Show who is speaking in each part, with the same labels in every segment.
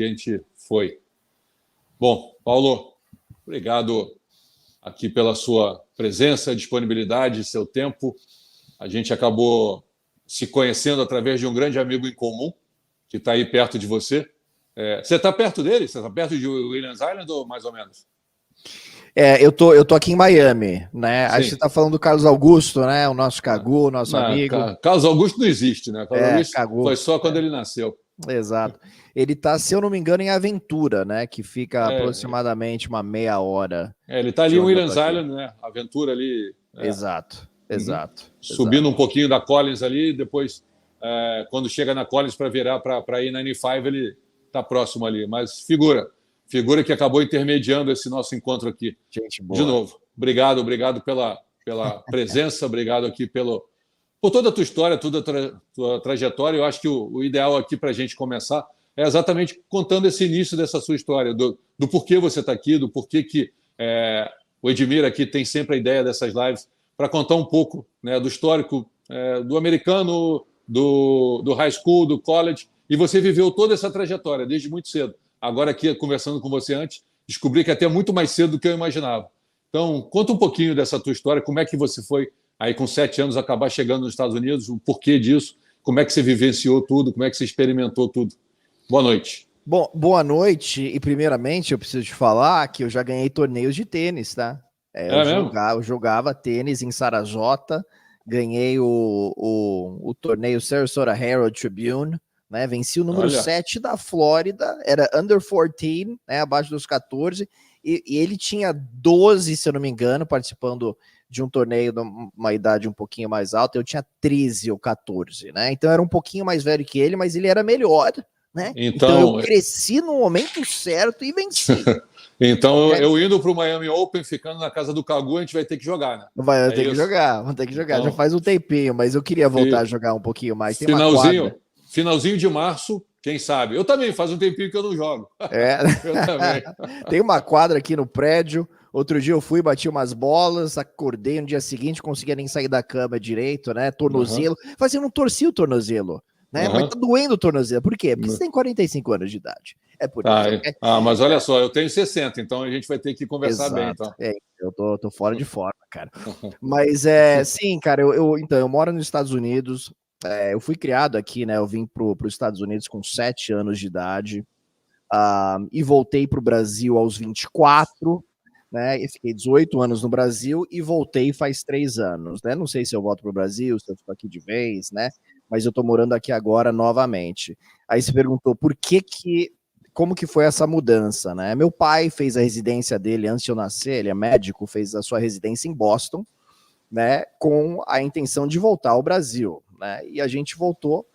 Speaker 1: a gente foi. Bom, Paulo, obrigado aqui pela sua presença, disponibilidade, seu tempo. A gente acabou se conhecendo através de um grande amigo em comum, que está aí perto de você. Você está perto dele? Você está perto de Williams Island ou mais ou menos?
Speaker 2: Eu tô aqui em Miami, né?
Speaker 1: Sim.
Speaker 2: Acho que você tá falando do Carlos Augusto, né? O nosso Cagu, o nosso amigo.
Speaker 1: Carlos Augusto não existe, né? Carlos Augusto
Speaker 2: Cagu.
Speaker 1: foi só quando ele nasceu.
Speaker 2: Exato. Ele tá, se eu não me engano, em Aventura, né? Que fica aproximadamente uma meia hora.
Speaker 1: Ele tá ali em Williams Island, né? Aventura ali.
Speaker 2: Exato.
Speaker 1: Subindo um pouquinho da Collins ali, depois, quando chega na Collins para virar para ir na N5, ele tá próximo ali. Mas figura que acabou intermediando esse nosso encontro aqui.
Speaker 2: Gente boa.
Speaker 1: De novo, obrigado pela presença, obrigado aqui por toda a tua história, toda a tua trajetória. Eu acho que o ideal aqui para a gente começar é exatamente contando esse início dessa sua história, do porquê você está aqui, do porquê que o Edmir aqui tem sempre a ideia dessas lives, para contar um pouco, né, do histórico do americano, do high school, do college, e você viveu toda essa trajetória desde muito cedo. Agora aqui, conversando com você antes, descobri que até muito mais cedo do que eu imaginava. Então, conta um pouquinho dessa tua história, como é que você foi, aí com 7 anos, acabar chegando nos Estados Unidos, o porquê disso, como é que você vivenciou tudo, como é que você experimentou tudo. Boa noite.
Speaker 2: Bom, boa noite, e primeiramente eu preciso te falar que eu já ganhei torneios de tênis, tá? Eu jogava tênis em Sarasota, ganhei o torneio Sarasota Herald Tribune, né? Venci o número 7 da Flórida, era under 14, né? Abaixo dos 14, e ele tinha 12, se eu não me engano, participando de um torneio de uma idade um pouquinho mais alta. Eu tinha 13 ou 14, né? Então era um pouquinho mais velho que ele, mas ele era melhor, né? Então eu cresci no momento certo e venci.
Speaker 1: Então, eu indo para o Miami Open, ficando na casa do Cagu, a gente vai ter que jogar, né?
Speaker 2: Vamos ter que jogar. Então, já faz um tempinho, mas eu queria voltar a jogar um pouquinho mais. Tem
Speaker 1: finalzinho de março, quem sabe? Eu também, faz um tempinho que eu não jogo.
Speaker 2: Eu também. Tem uma quadra aqui no prédio. Outro dia eu fui, bati umas bolas, acordei no dia seguinte, conseguia nem sair da cama direito, né? Tornozelo. Mas eu não torci o tornozelo, né? Mas tá doendo o tornozelo. Por quê? Porque você tem 45 anos de idade. É por isso.
Speaker 1: Mas olha só, eu tenho 60, então a gente vai ter que conversar bem. Então.
Speaker 2: Eu tô fora de forma, cara. Mas sim, cara, eu moro nos Estados Unidos. Eu fui criado aqui, né? Eu vim para os Estados Unidos com 7 anos de idade e voltei para o Brasil aos 24, né? Eu fiquei 18 anos no Brasil e voltei faz 3 anos, né? Não sei se eu volto para o Brasil, se eu fico aqui de vez, né? Mas eu tô morando aqui agora novamente. Aí você perguntou como que foi essa mudança, né? Meu pai fez a residência dele antes de eu nascer, ele é médico, fez a sua residência em Boston, né? Com a intenção de voltar ao Brasil, né? E a gente voltou.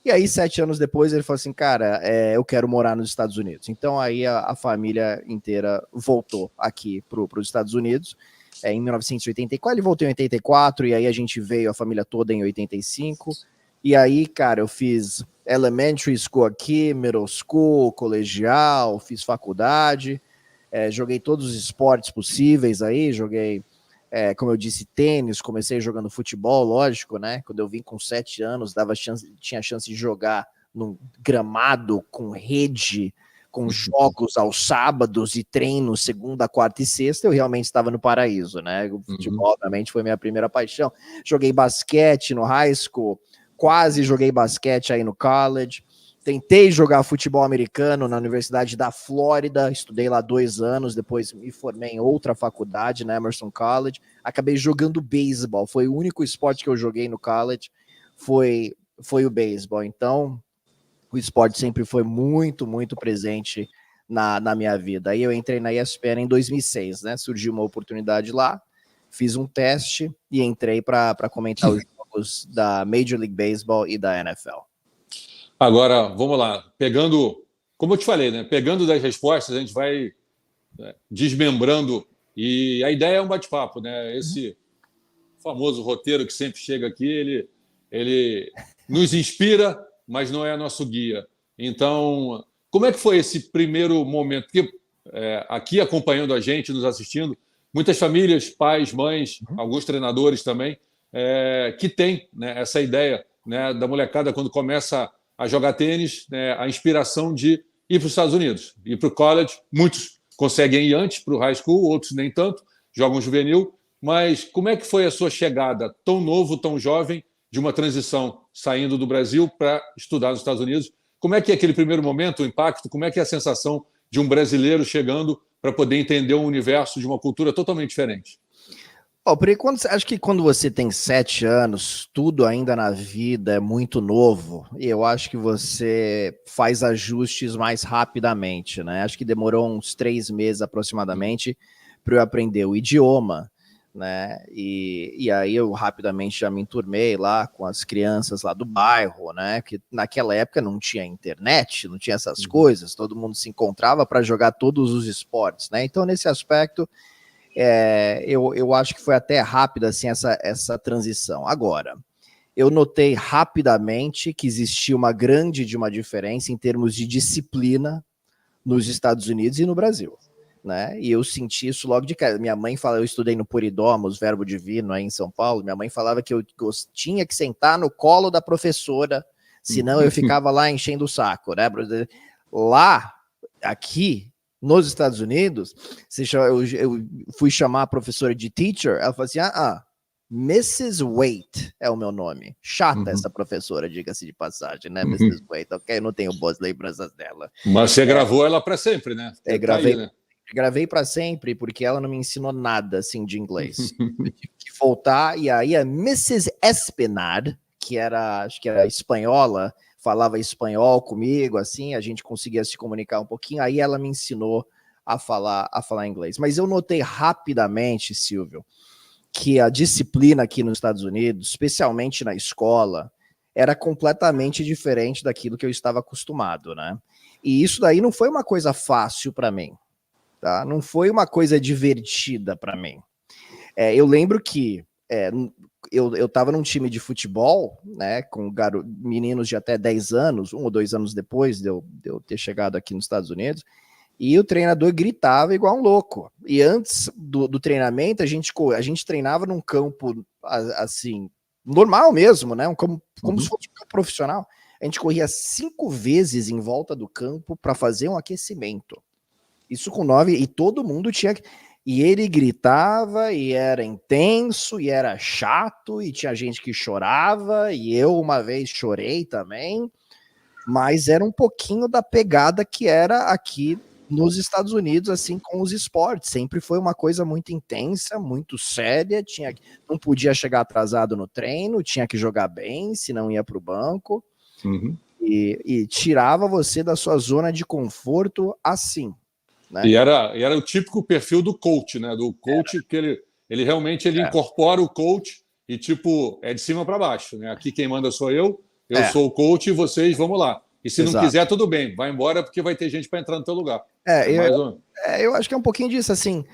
Speaker 2: E aí, 7 anos depois, ele falou assim, cara, eu quero morar nos Estados Unidos. Então aí a família inteira voltou aqui para os Estados Unidos. Em 1984, ele voltou em 84, e aí a gente veio, a família toda, em 85. E aí, cara, eu fiz elementary school aqui, middle school, colegial, fiz faculdade, joguei todos os esportes possíveis aí, joguei, como eu disse, tênis, comecei jogando futebol, lógico, né? Quando eu vim com 7 anos, tinha chance de jogar num gramado com rede, com jogos aos sábados e treinos segunda, quarta e sexta, eu realmente estava no paraíso, né? O futebol, obviamente, foi minha primeira paixão. Joguei basquete no high school, quase joguei basquete aí no college, tentei jogar futebol americano na Universidade da Flórida, estudei lá 2 anos, depois me formei em outra faculdade, na Emerson College, acabei jogando beisebol, foi o único esporte que eu joguei no college, foi o beisebol. Então o esporte sempre foi muito, muito presente na minha vida. Aí eu entrei na ESPN em 2006, né? Surgiu uma oportunidade lá, fiz um teste e entrei para comentar os jogos da Major League Baseball e da NFL.
Speaker 1: Agora, vamos lá. Pegando, como eu te falei, né? Pegando das respostas, a gente vai desmembrando, e a ideia é um bate-papo, né? Esse famoso roteiro que sempre chega aqui, ele nos inspira, mas não é nosso guia. Então, como é que foi esse primeiro momento? Porque aqui acompanhando a gente, nos assistindo, muitas famílias, pais, mães, alguns treinadores também, que têm, né, essa ideia, né, da molecada quando começa a jogar tênis, né, a inspiração de ir para os Estados Unidos, ir para o college. Muitos conseguem ir antes para o high school, outros nem tanto, jogam juvenil. Mas como é que foi a sua chegada tão novo, tão jovem, de uma transição saindo do Brasil para estudar nos Estados Unidos? Como é que é aquele primeiro momento, o impacto? Como é que é a sensação de um brasileiro chegando para poder entender um universo de uma cultura totalmente diferente?
Speaker 2: Porque acho que quando você tem 7 anos, tudo ainda na vida é muito novo, e eu acho que você faz ajustes mais rapidamente, né? Acho que demorou uns 3 meses aproximadamente para eu aprender o idioma, né? E aí eu rapidamente já me enturmei lá com as crianças lá do bairro, né? Que naquela época não tinha internet, não tinha essas coisas, todo mundo se encontrava para jogar todos os esportes, né? Então, nesse aspecto, eu acho que foi até rápida assim, essa transição. Agora, eu notei rapidamente que existia uma grande diferença em termos de disciplina nos Estados Unidos e no Brasil, né? E eu senti isso logo de cara. Minha mãe fala, eu estudei no Puridômos, Verbo Divino, aí em São Paulo. Minha mãe falava que eu tinha que sentar no colo da professora, senão eu ficava lá enchendo o saco, né? Lá, aqui, nos Estados Unidos, eu fui chamar a professora de teacher, ela falou assim, Mrs. Waite é o meu nome. Chata essa professora, diga-se de passagem, né, Mrs. Waite, ok? Eu não tenho boas lembranças dela.
Speaker 1: Mas você gravou ela para sempre, né?
Speaker 2: Gravei para sempre, porque ela não me ensinou nada, assim, de inglês. Eu tive que voltar, e aí a Mrs. Espinard, que acho que era espanhola, falava espanhol comigo, assim, a gente conseguia se comunicar um pouquinho, aí ela me ensinou a falar inglês. Mas eu notei rapidamente, Silvio, que a disciplina aqui nos Estados Unidos, especialmente na escola, era completamente diferente daquilo que eu estava acostumado, né? E isso daí não foi uma coisa fácil para mim, tá? Não foi uma coisa divertida para mim. Eu lembro que eu estava num time de futebol, né, com meninos de até 10 anos, 1 ou 2 anos depois de eu ter chegado aqui nos Estados Unidos, e o treinador gritava igual um louco. E antes do treinamento, a gente treinava num campo, assim, normal mesmo, né, como se fosse um campo profissional. A gente corria 5 vezes em volta do campo para fazer um aquecimento. Isso com 9, e todo mundo tinha que... E ele gritava, e era intenso, e era chato, e tinha gente que chorava, e eu uma vez chorei também, mas era um pouquinho da pegada que era aqui nos Estados Unidos, assim, com os esportes. Sempre foi uma coisa muito intensa, muito séria, não podia chegar atrasado no treino, tinha que jogar bem, senão ia para o banco, e tirava você da sua zona de conforto assim. Né?
Speaker 1: E era o típico perfil do coach, né? Do coach que ele realmente incorpora o coach e tipo é de cima para baixo, né? Aqui quem manda sou eu sou o coach e vocês vamos lá. E se não quiser tudo bem, vai embora porque vai ter gente para entrar no teu lugar.
Speaker 2: Eu acho que é um pouquinho disso assim.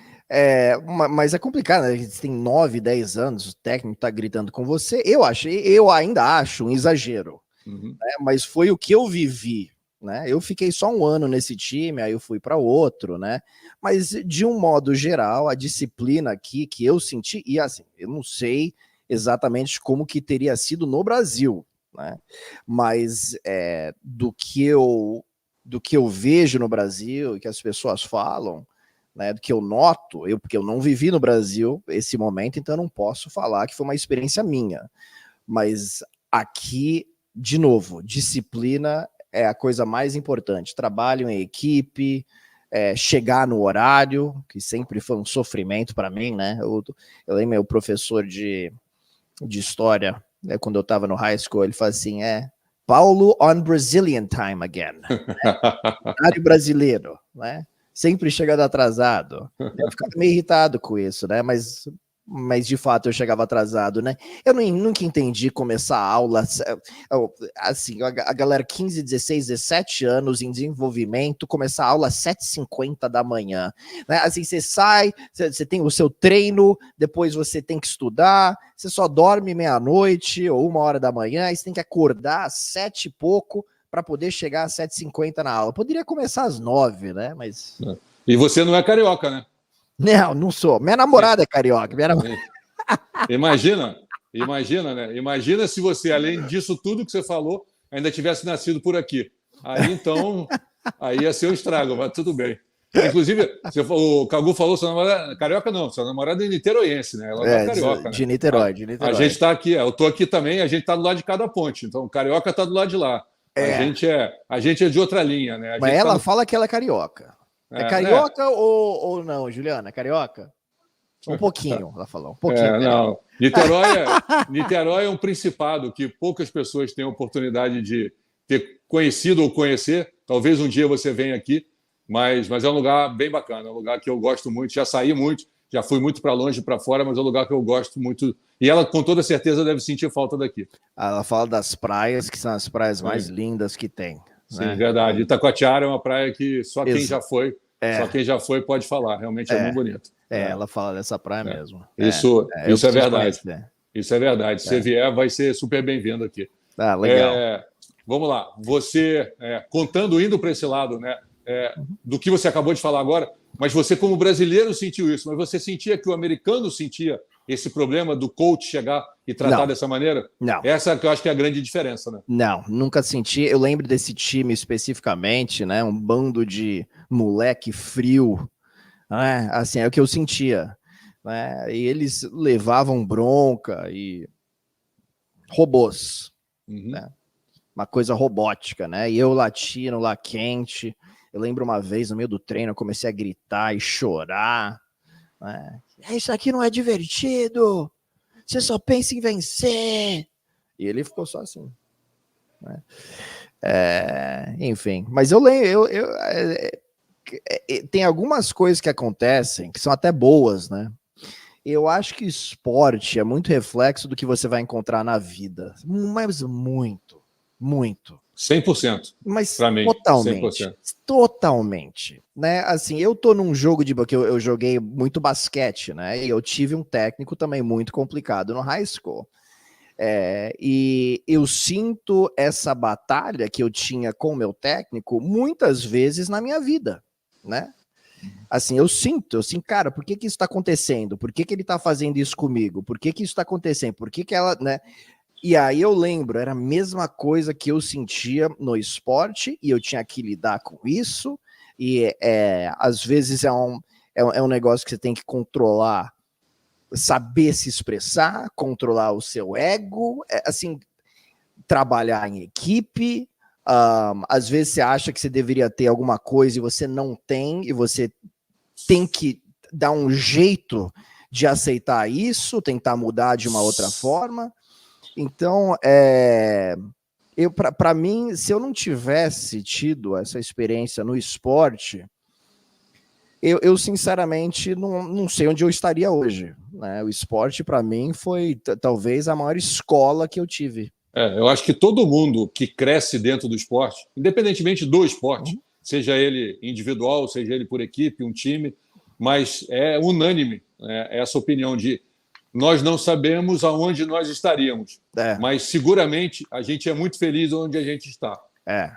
Speaker 2: Mas é complicado, né? Você tem 9, 10 anos, o técnico tá gritando com você. Eu ainda acho um exagero, né? Mas foi o que eu vivi. Né? Eu fiquei só 1 ano nesse time, aí eu fui para outro, né? Mas de um modo geral, a disciplina aqui que eu senti, e assim, eu não sei exatamente como que teria sido no Brasil, né? Mas do que eu vejo no Brasil, que as pessoas falam, né? Do que eu noto, porque eu não vivi no Brasil esse momento, então eu não posso falar que foi uma experiência minha. Mas aqui, de novo, disciplina é a coisa mais importante. Trabalho em equipe, chegar no horário, que sempre foi um sofrimento para mim, né? Eu lembro meu professor de história, né, quando eu estava no high school, ele fala assim, Paulo on Brazilian time again. Horário brasileiro, né? Sempre chegando atrasado. Eu ficava meio irritado com isso, né? Mas de fato eu chegava atrasado, né? Eu nunca entendi começar a aula, assim, a galera 15, 16, 17 anos em desenvolvimento, começar a aula às 7h50 da manhã, né? Assim, você sai, você tem o seu treino, depois você tem que estudar, você só dorme meia-noite ou 1h da manhã, aí você tem que acordar às 7 e pouco para poder chegar às 7h50 na aula. Poderia começar às 9, né? Mas...
Speaker 1: E você não é carioca, né?
Speaker 2: Não sou. Minha namorada é carioca.
Speaker 1: Imagina, né? Imagina se você, além disso tudo que você falou, ainda tivesse nascido por aqui. Aí, então, Aí ia ser um estrago, mas tudo bem. Inclusive, o Cagu falou, sua namorada, carioca não, sua namorada é niteroiense, né? Ela não é carioca,
Speaker 2: de
Speaker 1: né?
Speaker 2: Niterói, de Niterói.
Speaker 1: A gente está aqui, eu estou aqui também, a gente está do lado de cada ponte. Então, o carioca está do lado de lá. A gente é de outra linha, né?
Speaker 2: Mas ela fala que ela é carioca. É carioca ou não, Juliana? É carioca? Um pouquinho, ela falou. Um pouquinho.
Speaker 1: Não. Niterói é um principado que poucas pessoas têm a oportunidade de ter conhecido ou conhecer. Talvez um dia você venha aqui, mas é um lugar bem bacana, é um lugar que eu gosto muito. Já saí muito, já fui muito para longe, para fora, mas é um lugar que eu gosto muito. E ela, com toda certeza, deve sentir falta daqui.
Speaker 2: Ela fala das praias, que são as praias mais lindas que tem.
Speaker 1: Sim, né? Verdade. Itacoatiara é uma praia que só quem já foi, pode falar. Realmente é muito bonito.
Speaker 2: Ela fala dessa praia mesmo.
Speaker 1: Isso é verdade. Isso é verdade. Se você vier, vai ser super bem-vindo aqui.
Speaker 2: Ah, legal.
Speaker 1: Vamos lá. Você, indo para esse lado, né, do que você acabou de falar agora, mas você, como brasileiro, sentiu isso. Mas você sentia que o americano sentia esse problema do coach chegar e tratar dessa maneira?
Speaker 2: Não.
Speaker 1: Essa que eu acho que é a grande diferença, né?
Speaker 2: Não, nunca senti. Eu lembro desse time especificamente, né? Um bando de moleque frio. Né? Assim, é o que eu sentia. Né? E eles levavam bronca e robôs. Né? Uma coisa robótica, né? E eu latino lá quente. Eu lembro uma vez, no meio do treino, eu comecei a gritar e chorar. Né? Isso aqui não é divertido. Você só pensa em vencer. E ele ficou só assim. Né? Enfim, mas eu lembro. Tem algumas coisas que acontecem que são até boas, né? Eu acho que esporte é muito reflexo do que você vai encontrar na vida. Mas muito.
Speaker 1: 100%.
Speaker 2: Mas
Speaker 1: pra mim,
Speaker 2: totalmente.
Speaker 1: 100%.
Speaker 2: Totalmente. Né? Assim, eu tô num jogo que eu joguei muito basquete, né? E eu tive um técnico também muito complicado no high school. E eu sinto essa batalha que eu tinha com o meu técnico muitas vezes na minha vida, né? Assim, eu sinto, cara, por que isso tá acontecendo? Por que ele tá fazendo isso comigo? Por que isso tá acontecendo? Por que ela, né? E aí eu lembro, era a mesma coisa que eu sentia no esporte e eu tinha que lidar com isso. E às vezes é um negócio que você tem que controlar, saber se expressar, controlar o seu ego, assim, trabalhar em equipe. Às vezes você acha que você deveria ter alguma coisa e você não tem, e você tem que dar um jeito de aceitar isso, tentar mudar de uma outra forma. Então, para mim, se eu não tivesse tido essa experiência no esporte, eu sinceramente não sei onde eu estaria hoje. Né? O esporte, para mim, foi talvez a maior escola que eu tive.
Speaker 1: Eu acho que todo mundo que cresce dentro do esporte, independentemente do esporte, seja ele individual, seja ele por equipe, um time, mas é unânime essa opinião de nós não sabemos aonde nós estaríamos, mas seguramente a gente é muito feliz onde a gente está.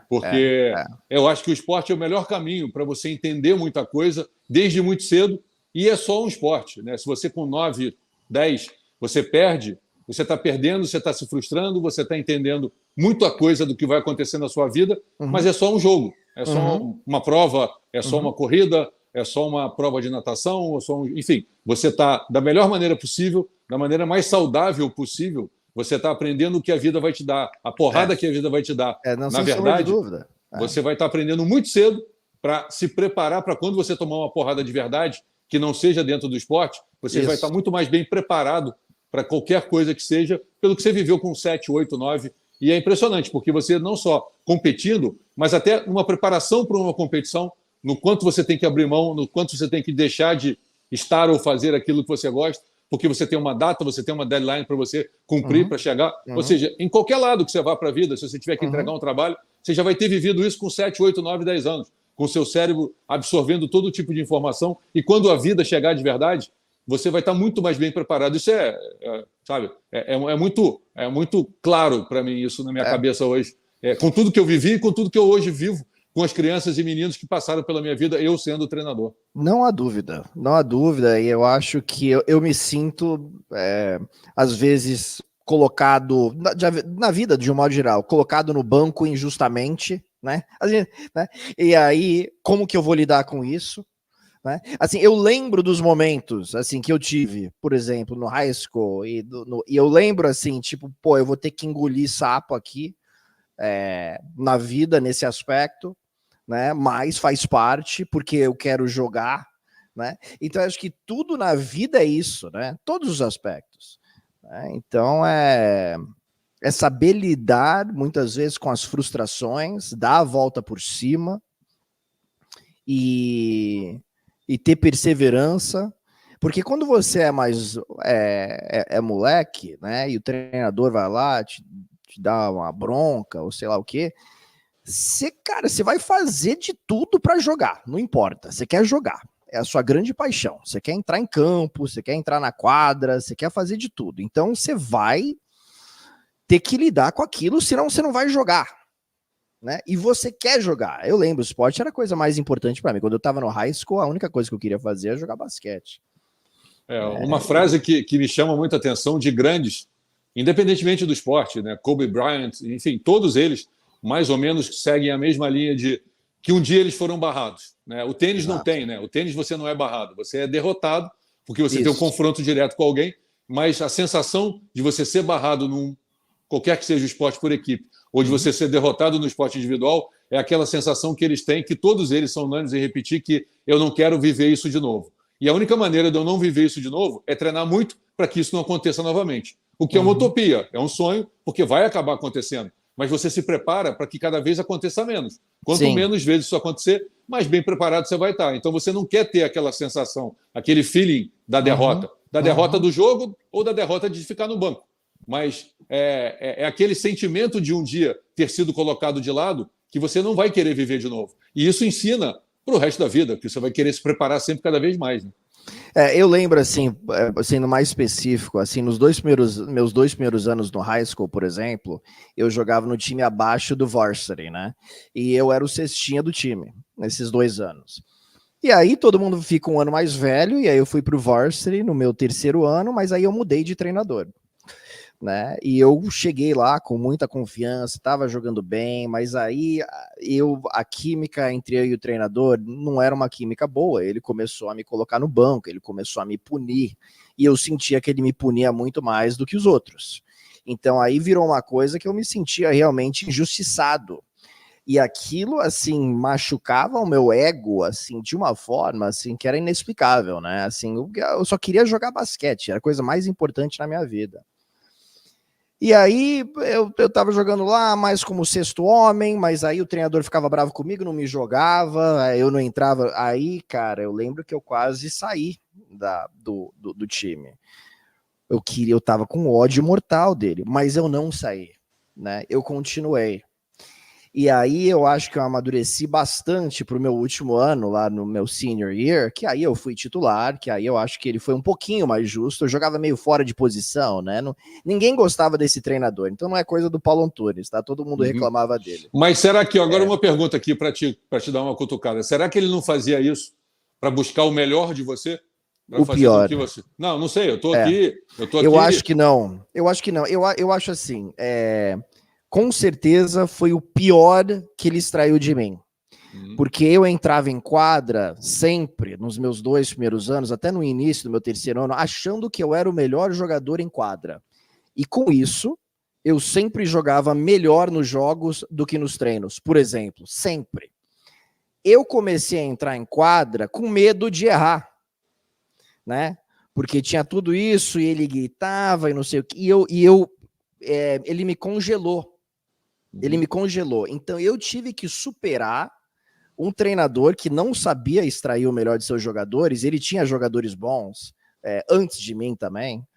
Speaker 1: Porque eu acho que o esporte é o melhor caminho para você entender muita coisa desde muito cedo, e é só um esporte. Né? Se você com 9, 10, você perde, você está perdendo, você está se frustrando, você está entendendo muita coisa do que vai acontecer na sua vida, mas é só um jogo, é só uma prova, é só uma corrida, é só uma prova de natação, enfim, você está da melhor maneira possível, da maneira mais saudável possível, você está aprendendo o que a vida vai te dar, a porrada que a vida vai te dar. Na verdade, você vai estar aprendendo muito cedo para se preparar para quando você tomar uma porrada de verdade, que não seja dentro do esporte, você vai estar muito mais bem preparado para qualquer coisa que seja, pelo que você viveu com 7, 8, 9. E é impressionante, porque você não só competindo, mas até uma preparação para uma competição, no quanto você tem que abrir mão, no quanto você tem que deixar de estar ou fazer aquilo que você gosta, porque você tem uma data, você tem uma deadline para você cumprir, para chegar. Ou seja, em qualquer lado que você vá para a vida, se você tiver que entregar um trabalho, você já vai ter vivido isso com 7, 8, 9, 10 anos, com o seu cérebro absorvendo todo tipo de informação, e quando a vida chegar de verdade, você vai estar muito mais bem preparado. Isso é muito claro para mim, isso na minha cabeça hoje. Com tudo que eu vivi e com tudo que eu hoje vivo, com as crianças e meninos que passaram pela minha vida, eu sendo treinador.
Speaker 2: Não há dúvida, e eu acho que eu me sinto, às vezes, colocado, na vida de um modo geral, colocado no banco injustamente, né? Né? E aí, como que eu vou lidar com isso? Né? Assim, eu lembro dos momentos assim que eu tive, por exemplo, no high school, e eu lembro assim, tipo, pô, eu vou ter que engolir sapo aqui na vida nesse aspecto, né? Mas faz parte, porque eu quero jogar, né? Então, eu acho que tudo na vida é isso, né? Todos os aspectos. Né? Então, é saber lidar, muitas vezes, com as frustrações, dar a volta por cima e ter perseverança, porque quando você é mais moleque, né, e o treinador vai lá, te dá uma bronca, ou sei lá o quê, cara, você vai fazer de tudo para jogar, não importa, você quer jogar, é a sua grande paixão, você quer entrar em campo, você quer entrar na quadra, você quer fazer de tudo, então você vai ter que lidar com aquilo, senão você não vai jogar, né? E você quer jogar. Eu lembro, o esporte era a coisa mais importante para mim. Quando eu estava no high school, a única coisa que eu queria fazer era jogar basquete.
Speaker 1: Uma frase que me chama muita atenção de grandes, independentemente do esporte, né? Kobe Bryant, enfim, todos eles mais ou menos seguem a mesma linha de que um dia eles foram barrados. Né? O tênis Exato. Não tem, né? O tênis você não é barrado, você é derrotado porque você tem um confronto direto com alguém, mas a sensação de você ser barrado num qualquer que seja o esporte por equipe, ou de você ser derrotado no esporte individual, é aquela sensação que eles têm, que todos eles são unânimes em repetir, que eu não quero viver isso de novo. E a única maneira de eu não viver isso de novo é treinar muito para que isso não aconteça novamente. O que é uma utopia, é um sonho, porque vai acabar acontecendo. Mas você se prepara para que cada vez aconteça menos. Quanto menos vezes isso acontecer, mais bem preparado você vai estar. Então você não quer ter aquela sensação, aquele feeling da derrota. Da derrota do jogo ou da derrota de ficar no banco. Mas é aquele sentimento de um dia ter sido colocado de lado que você não vai querer viver de novo. E isso ensina para o resto da vida, porque você vai querer se preparar sempre cada vez mais. Né?
Speaker 2: Eu lembro, assim, sendo mais específico, assim, meus dois primeiros anos no high school, por exemplo, eu jogava no time abaixo do varsity, né? E eu era o cestinha do time, nesses 2 anos. E aí todo mundo fica um ano mais velho, e aí eu fui pro varsity no meu 3º ano, mas aí eu mudei de treinador. Né? E eu cheguei lá com muita confiança, estava jogando bem, mas aí a química entre eu e o treinador não era uma química boa. Ele começou a me colocar no banco, ele começou a me punir, e eu sentia que ele me punia muito mais do que os outros. Então aí virou uma coisa que eu me sentia realmente injustiçado. E aquilo, assim, machucava o meu ego, assim, de uma forma, assim, que era inexplicável, né? Assim, eu só queria jogar basquete, era a coisa mais importante na minha vida. E aí eu tava jogando lá mais como 6º homem, mas aí o treinador ficava bravo comigo, não me jogava, eu não entrava. Aí, cara, eu lembro que eu quase saí do time. Eu tava com ódio mortal dele, mas eu não saí, né? Eu continuei. E aí eu acho que eu amadureci bastante pro meu último ano, lá no meu senior year, que aí eu fui titular, que aí eu acho que ele foi um pouquinho mais justo, eu jogava meio fora de posição, né? Ninguém gostava desse treinador, então não é coisa do Paulo Antunes, tá? Todo mundo reclamava dele.
Speaker 1: Mas será que, agora uma pergunta aqui para te dar uma cutucada, será que ele não fazia isso para buscar o melhor de você?
Speaker 2: O pior.
Speaker 1: Você... Não sei, eu tô aqui.
Speaker 2: Eu acho que não. Eu acho assim, com certeza foi o pior que ele extraiu de mim. Porque eu entrava em quadra sempre, nos meus 2 primeiros anos, até no início do meu 3º ano, achando que eu era o melhor jogador em quadra. E com isso, eu sempre jogava melhor nos jogos do que nos treinos. Por exemplo, sempre. Eu comecei a entrar em quadra com medo de errar, né? Porque tinha tudo isso e ele gritava e não sei o que. Ele me congelou. Ele me congelou. Então eu tive que superar um treinador que não sabia extrair o melhor de seus jogadores. Ele tinha jogadores bons, antes de mim também.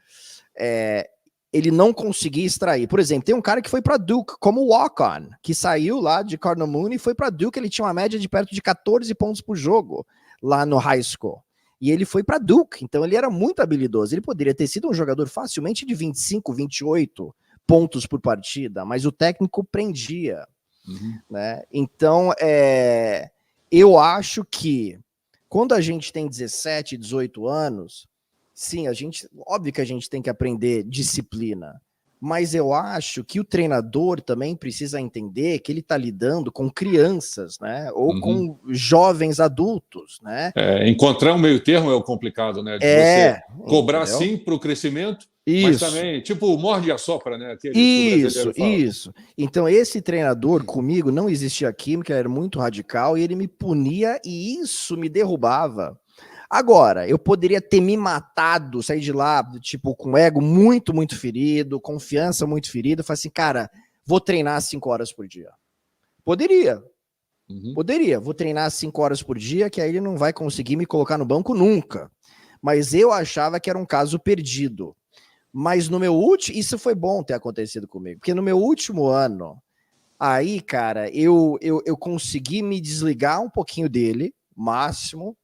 Speaker 2: Ele não conseguia extrair. Por exemplo, tem um cara que foi para Duke como walk-on, que saiu lá de Cardinal Mooney e foi para Duke. Ele tinha uma média de perto de 14 pontos por jogo lá no high school. E ele foi para Duke, então ele era muito habilidoso. Ele poderia ter sido um jogador facilmente de 25, 28 pontos por partida, mas o técnico prendia. Né? Então, eu acho que quando a gente tem 17, 18 anos, sim, óbvio que a gente tem que aprender disciplina, Mas eu acho que o treinador também precisa entender que ele está lidando com crianças, né? Ou com jovens adultos, né?
Speaker 1: Encontrar um meio termo é o complicado, né? De você cobrar sim para o crescimento, mas também, tipo, morde e assopra, né? Aquele que o brasileiro fala.
Speaker 2: Isso. Então, esse treinador comigo não existia química, ele era muito radical e ele me punia e isso me derrubava. Agora, eu poderia ter me matado, sair de lá, tipo, com ego muito, muito ferido, confiança muito ferida, falar assim, cara, vou treinar 5 horas por dia. Poderia. Poderia. Vou treinar 5 horas por dia, que aí ele não vai conseguir me colocar no banco nunca. Mas eu achava que era um caso perdido. Mas no meu último... Isso foi bom ter acontecido comigo, porque no meu último ano, aí, cara, eu consegui me desligar um pouquinho dele, máximo,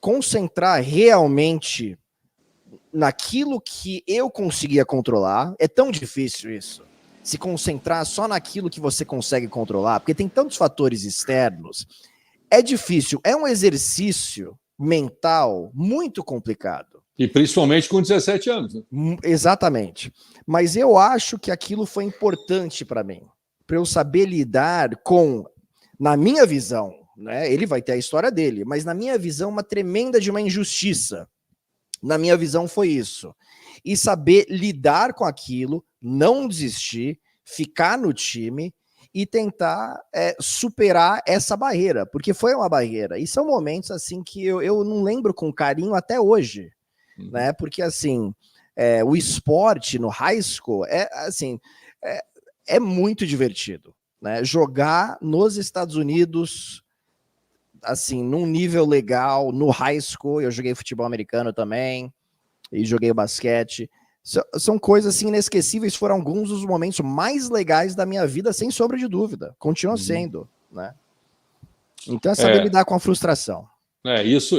Speaker 2: concentrar realmente naquilo que eu conseguia controlar. É tão difícil isso. Se concentrar só naquilo que você consegue controlar, porque tem tantos fatores externos. É difícil. É um exercício mental muito complicado.
Speaker 1: E principalmente com 17 anos. Né?
Speaker 2: Exatamente. Mas eu acho que aquilo foi importante para mim. Para eu saber lidar com, na minha visão, né? Ele vai ter a história dele, mas na minha visão, uma tremenda de uma injustiça. Na minha visão, foi isso. E saber lidar com aquilo, não desistir, ficar no time e tentar superar essa barreira, porque foi uma barreira. E são momentos assim que eu não lembro com carinho até hoje, né? Porque assim, o esporte no high school é muito divertido, né? Jogar nos Estados Unidos, assim, num nível legal, no high school, eu joguei futebol americano também, e joguei basquete, são coisas assim inesquecíveis, foram alguns dos momentos mais legais da minha vida, sem sombra de dúvida, continua sendo, né? Então é saber lidar com a frustração.
Speaker 1: Isso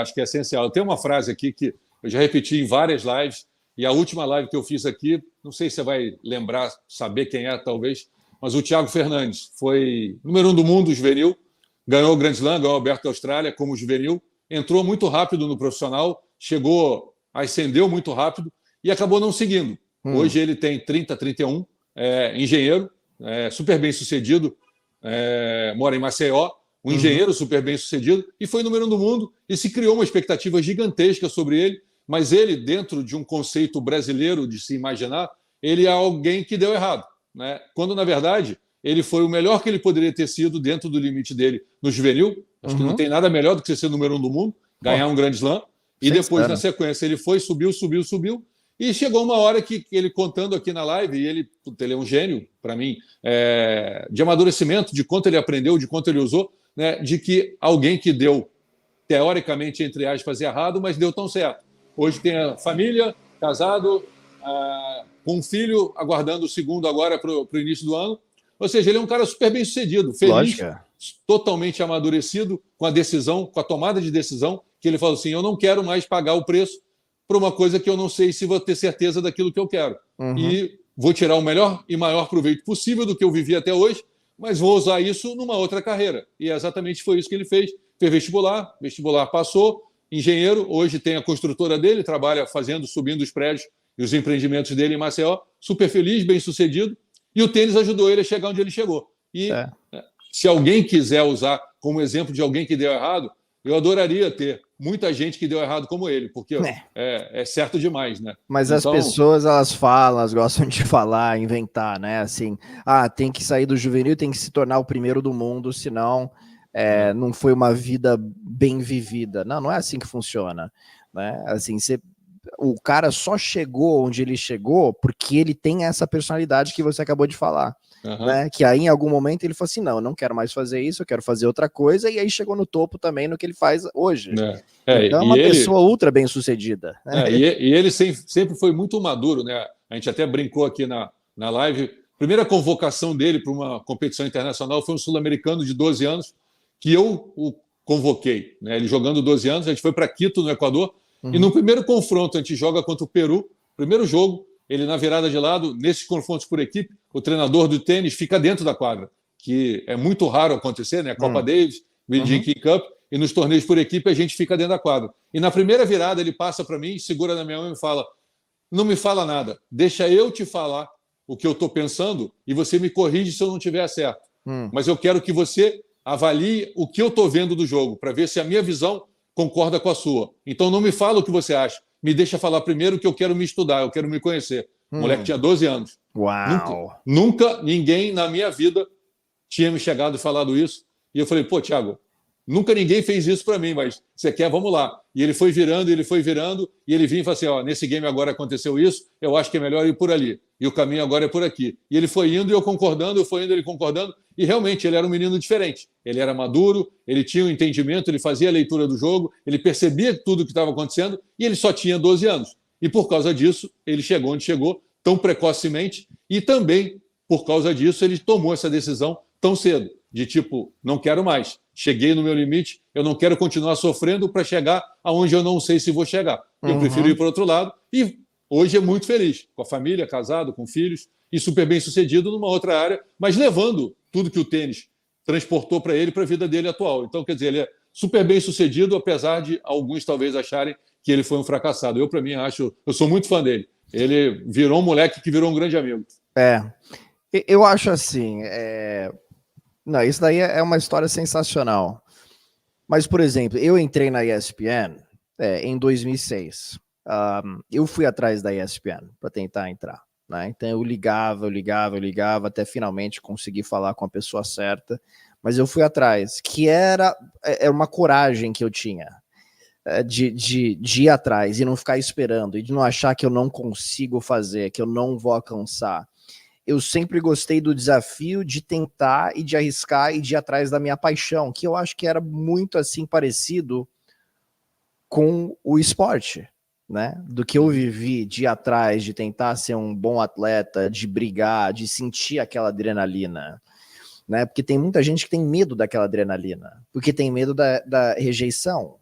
Speaker 1: acho que é essencial. Tem uma frase aqui que eu já repeti em várias lives, e a última live que eu fiz aqui, não sei se você vai lembrar, saber quem é, talvez, mas o Thiago Fernandes foi número 1 do mundo juvenil, ganhou o Grand Slam, ganhou o Aberto da Austrália como juvenil, entrou muito rápido no profissional, ascendeu muito rápido e acabou não seguindo. Hoje ele tem 30, 31, engenheiro, super bem sucedido, mora em Maceió, um engenheiro super bem sucedido, e foi número 1 do mundo, e se criou uma expectativa gigantesca sobre ele, mas ele, dentro de um conceito brasileiro de se imaginar, ele é alguém que deu errado, né? Quando, na verdade, ele foi o melhor que ele poderia ter sido dentro do limite dele no juvenil. Acho que não tem nada melhor do que ser número 1 do mundo, ganhar um grande slam. E depois, na sequência, ele foi, subiu. E chegou uma hora que ele contando aqui na live, e ele é um gênio, para mim, de amadurecimento, de quanto ele aprendeu, de quanto ele usou, né, de que alguém que deu, teoricamente, entre aspas, errado, mas deu tão certo. Hoje tem a família, casado, com um filho, aguardando o segundo agora para o início do ano. Ou seja, ele é um cara super bem sucedido, feliz, totalmente amadurecido com a decisão, com a tomada de decisão, que ele falou assim, eu não quero mais pagar o preço por uma coisa que eu não sei se vou ter certeza daquilo que eu quero. E vou tirar o melhor e maior proveito possível do que eu vivi até hoje, mas vou usar isso numa outra carreira. E exatamente foi isso que ele fez. Fez vestibular passou, engenheiro, hoje tem a construtora dele, trabalha subindo os prédios e os empreendimentos dele em Maceió, super feliz, bem sucedido, e o tênis ajudou ele a chegar onde ele chegou. E se alguém quiser usar como exemplo de alguém que deu errado, eu adoraria ter muita gente que deu errado como ele, porque é certo demais, né?
Speaker 2: Mas então, as pessoas, elas falam, elas gostam de falar, inventar, né? Assim, tem que sair do juvenil, tem que se tornar o primeiro do mundo, senão não foi uma vida bem vivida. Não é assim que funciona, né? Assim, o cara só chegou onde ele chegou porque ele tem essa personalidade que você acabou de falar. Né? Que aí em algum momento ele falou assim, não, eu não quero mais fazer isso, eu quero fazer outra coisa, e aí chegou no topo também no que ele faz hoje. Então é uma pessoa ultra bem sucedida.
Speaker 1: E ele sempre foi muito maduro, né? A gente até brincou aqui na live, primeira convocação dele para uma competição internacional foi um sul-americano de 12 anos, que eu o convoquei, né? Ele jogando 12 anos, a gente foi para Quito, no Equador, e no primeiro confronto a gente joga contra o Peru, primeiro jogo, ele na virada de lado, nesses confrontos por equipe, o treinador do tênis fica dentro da quadra, que é muito raro acontecer, né? Copa Davis, Billie Jean Cup, e nos torneios por equipe a gente fica dentro da quadra. E na primeira virada ele passa para mim, segura na minha mão e fala, não me fala nada. Deixa eu te falar o que eu estou pensando e você me corrige se eu não estiver certo. Mas eu quero que você avalie o que eu estou vendo do jogo, para ver se a minha visão concorda com a sua. Então não me fala o que você acha. Me deixa falar primeiro que eu quero me estudar, eu quero me conhecer. O moleque tinha 12 anos.
Speaker 2: Uau!
Speaker 1: Nunca ninguém na minha vida tinha me chegado e falado isso. E eu falei, pô, Thiago, nunca ninguém fez isso para mim, mas você quer, vamos lá. E ele foi virando, e ele vinha e falou assim, ó, nesse game agora aconteceu isso, eu acho que é melhor ir por ali. E o caminho agora é por aqui. E ele foi indo e eu concordando, eu fui indo, ele concordando. E realmente ele era um menino diferente. Ele era maduro, ele tinha um entendimento, ele fazia a leitura do jogo, ele percebia tudo o que estava acontecendo e ele só tinha 12 anos. E por causa disso, ele chegou onde chegou tão precocemente e também, por causa disso, ele tomou essa decisão tão cedo, de tipo, não quero mais. Cheguei no meu limite, eu não quero continuar sofrendo para chegar aonde eu não sei se vou chegar. Eu prefiro ir para o outro lado e hoje é muito feliz, com a família, casado, com filhos e super bem sucedido numa outra área, mas levando tudo que o tênis transportou para ele, para a vida dele atual. Então, quer dizer, ele é super bem sucedido, apesar de alguns talvez acharem que ele foi um fracassado. Eu, para mim, eu sou muito fã dele. Ele virou um moleque que virou um grande amigo.
Speaker 2: Eu acho assim, não, isso daí é uma história sensacional. Mas, por exemplo, eu entrei na ESPN em 2006. Eu fui atrás da ESPN para tentar entrar, né? Então eu ligava, até finalmente conseguir falar com a pessoa certa. Mas eu fui atrás, que era uma coragem que eu tinha de ir atrás e não ficar esperando, e de não achar que eu não consigo fazer, que eu não vou alcançar. Eu sempre gostei do desafio de tentar e de arriscar e de ir atrás da minha paixão, que eu acho que era muito assim parecido com o esporte, né? Do que eu vivi de ir atrás, de tentar ser um bom atleta, de brigar, de sentir aquela adrenalina, né? Porque tem muita gente que tem medo daquela adrenalina, porque tem medo da rejeição,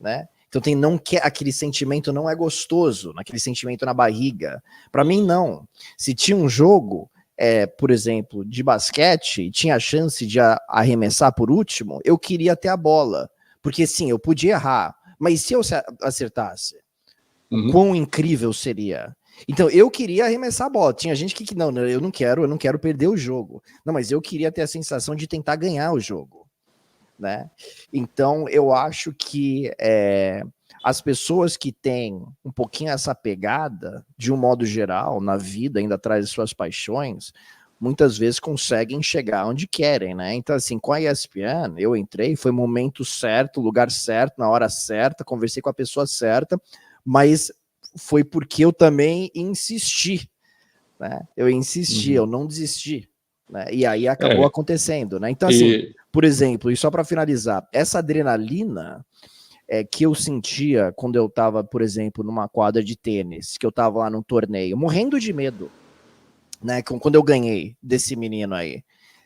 Speaker 2: né? Então não quer, aquele sentimento não é gostoso, aquele sentimento na barriga. Para mim, não. Se tinha um jogo, por exemplo, de basquete, tinha a chance de arremessar por último, eu queria ter a bola. Porque sim, eu podia errar, mas se eu acertasse, quão incrível seria. Então, eu queria arremessar a bola. Tinha gente que não, eu não quero perder o jogo. Não, mas eu queria ter a sensação de tentar ganhar o jogo, né? Então, eu acho que as pessoas que têm um pouquinho essa pegada, de um modo geral, na vida, ainda atrás de suas paixões, muitas vezes conseguem chegar onde querem, né? Então, assim, com a ESPN, eu entrei, foi o momento certo, lugar certo, na hora certa, conversei com a pessoa certa, mas foi porque eu também insisti, né? Eu insisti, eu não desisti, né? E aí acabou acontecendo, né? Então, assim, por exemplo, e só para finalizar, essa adrenalina que eu sentia quando eu estava, por exemplo, numa quadra de tênis, que eu estava lá num torneio, morrendo de medo, né? Quando eu ganhei desse menino aí,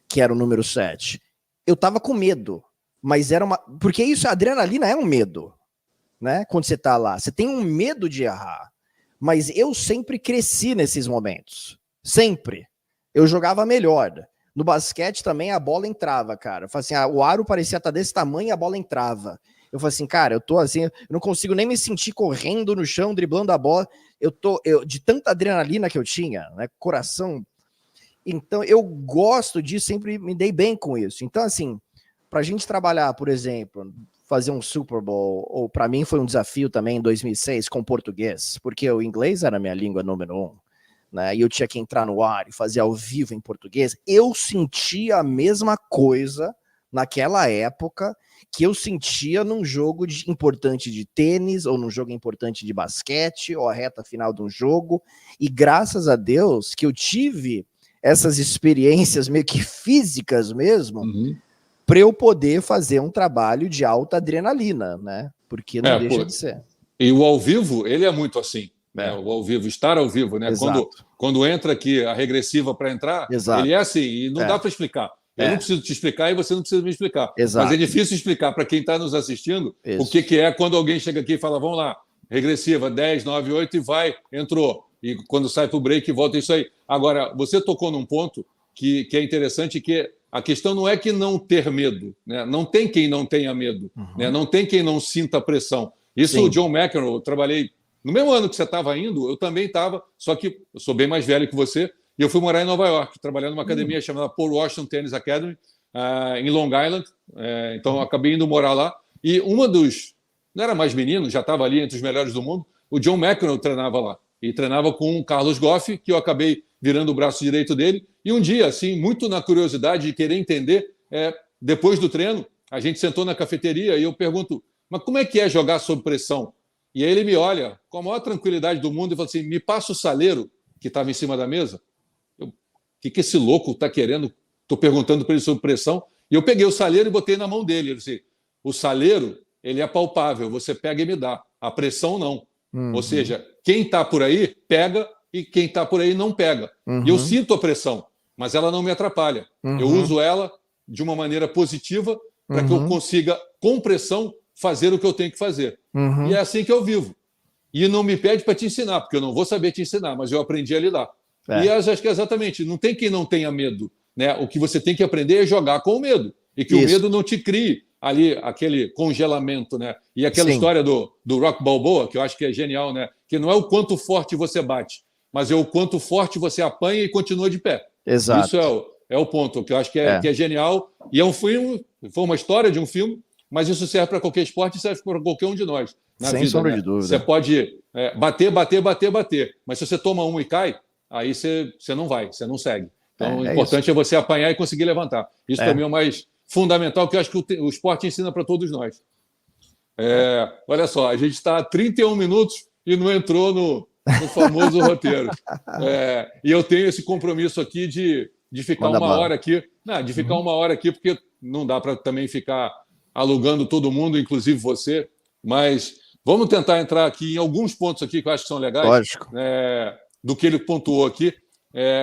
Speaker 2: que era o número 7, eu tava com medo, mas era porque isso, a adrenalina é um medo, né? Quando você tá lá, você tem um medo de errar, mas eu sempre cresci nesses momentos, sempre. Eu jogava melhor. No basquete também a bola entrava, cara. Eu falei assim, o aro parecia estar desse tamanho e a bola entrava. Eu falei assim, cara, eu tô assim, eu não consigo nem me sentir correndo no chão, driblando a bola. De tanta adrenalina que eu tinha, né? Coração. Então, eu gosto disso, sempre me dei bem com isso. Então, assim, pra gente trabalhar, por exemplo, fazer um Super Bowl, ou para mim foi um desafio também em 2006 com português, porque o inglês era a minha língua número 1, né? E eu tinha que entrar no ar e fazer ao vivo em português. Eu sentia a mesma coisa naquela época que eu sentia num jogo importante de tênis, ou num jogo importante de basquete, ou a reta final de um jogo. E graças a Deus que eu tive essas experiências meio que físicas mesmo, para eu poder fazer um trabalho de alta adrenalina, né? Porque não deixa de ser.
Speaker 1: E o ao vivo, ele é muito assim, né? O ao vivo, estar ao vivo, né? Quando entra aqui a regressiva para entrar, ele é assim, e não dá para explicar. Eu não preciso te explicar e você não precisa me explicar. Mas é difícil explicar para quem está nos assistindo o que é quando alguém chega aqui e fala, vamos lá, regressiva, 10, 9, 8 e vai, entrou. E quando sai para o break, volta isso aí. Agora, você tocou num ponto que é interessante, que a questão não é que não ter medo, né? Não tem quem não tenha medo, né? Não tem quem não sinta pressão. Isso, o John McEnroe, eu trabalhei No mesmo ano que você estava indo, eu também estava, só que eu sou bem mais velho que você, e eu fui morar em Nova York, trabalhando numa academia chamada Paul Washington Tennis Academy, em Long Island. Então, eu acabei indo morar lá. E não era mais menino, já estava ali entre os melhores do mundo, o John McEnroe treinava lá. E treinava com o Carlos Goff, que eu acabei virando o braço direito dele. E um dia, assim, muito na curiosidade de querer entender, depois do treino, a gente sentou na cafeteria e eu pergunto, mas como é que é jogar sob pressão? E aí ele me olha com a maior tranquilidade do mundo e fala assim, me passa o saleiro que estava em cima da mesa. O que esse louco está querendo? Estou perguntando para ele sobre pressão. E eu peguei o saleiro e botei na mão dele. Ele disse, o saleiro, ele é palpável, você pega e me dá. A pressão, não. Ou seja, quem está por aí, pega, e quem está por aí não pega. E eu sinto a pressão, mas ela não me atrapalha. Eu uso ela de uma maneira positiva para que eu consiga, com pressão, fazer o que eu tenho que fazer. E é assim que eu vivo. E não me pede para te ensinar, porque eu não vou saber te ensinar, mas eu aprendi a lidar. E eu acho que exatamente, não tem quem não tenha medo. Né? O que você tem que aprender é jogar com o medo. E que o medo não te crie ali aquele congelamento. Né? E aquela história do Rock Balboa, que eu acho que é genial, né? Que não é o quanto forte você bate, mas é o quanto forte você apanha e continua de pé.
Speaker 2: Exato.
Speaker 1: Isso é o ponto, que eu acho que é genial. E é um filme, foi uma história de um filme, mas isso serve para qualquer esporte e serve para qualquer um de nós. Na
Speaker 2: Sem
Speaker 1: vida,
Speaker 2: sombra
Speaker 1: né?
Speaker 2: de dúvida.
Speaker 1: Você pode bater. Mas se você toma um e cai, aí você não vai, você não segue. Então, o importante é você apanhar e conseguir levantar. Isso também é o mais fundamental, que eu acho que o esporte ensina para todos nós. Olha só, a gente está há 31 minutos e não entrou no famoso roteiro. E eu tenho esse compromisso aqui de ficar uma hora aqui. Não, de ficar uma hora aqui, porque não dá para também ficar alugando todo mundo, inclusive você. Mas vamos tentar entrar aqui em alguns pontos aqui que eu acho que são legais.
Speaker 2: Lógico.
Speaker 1: Do que ele pontuou aqui.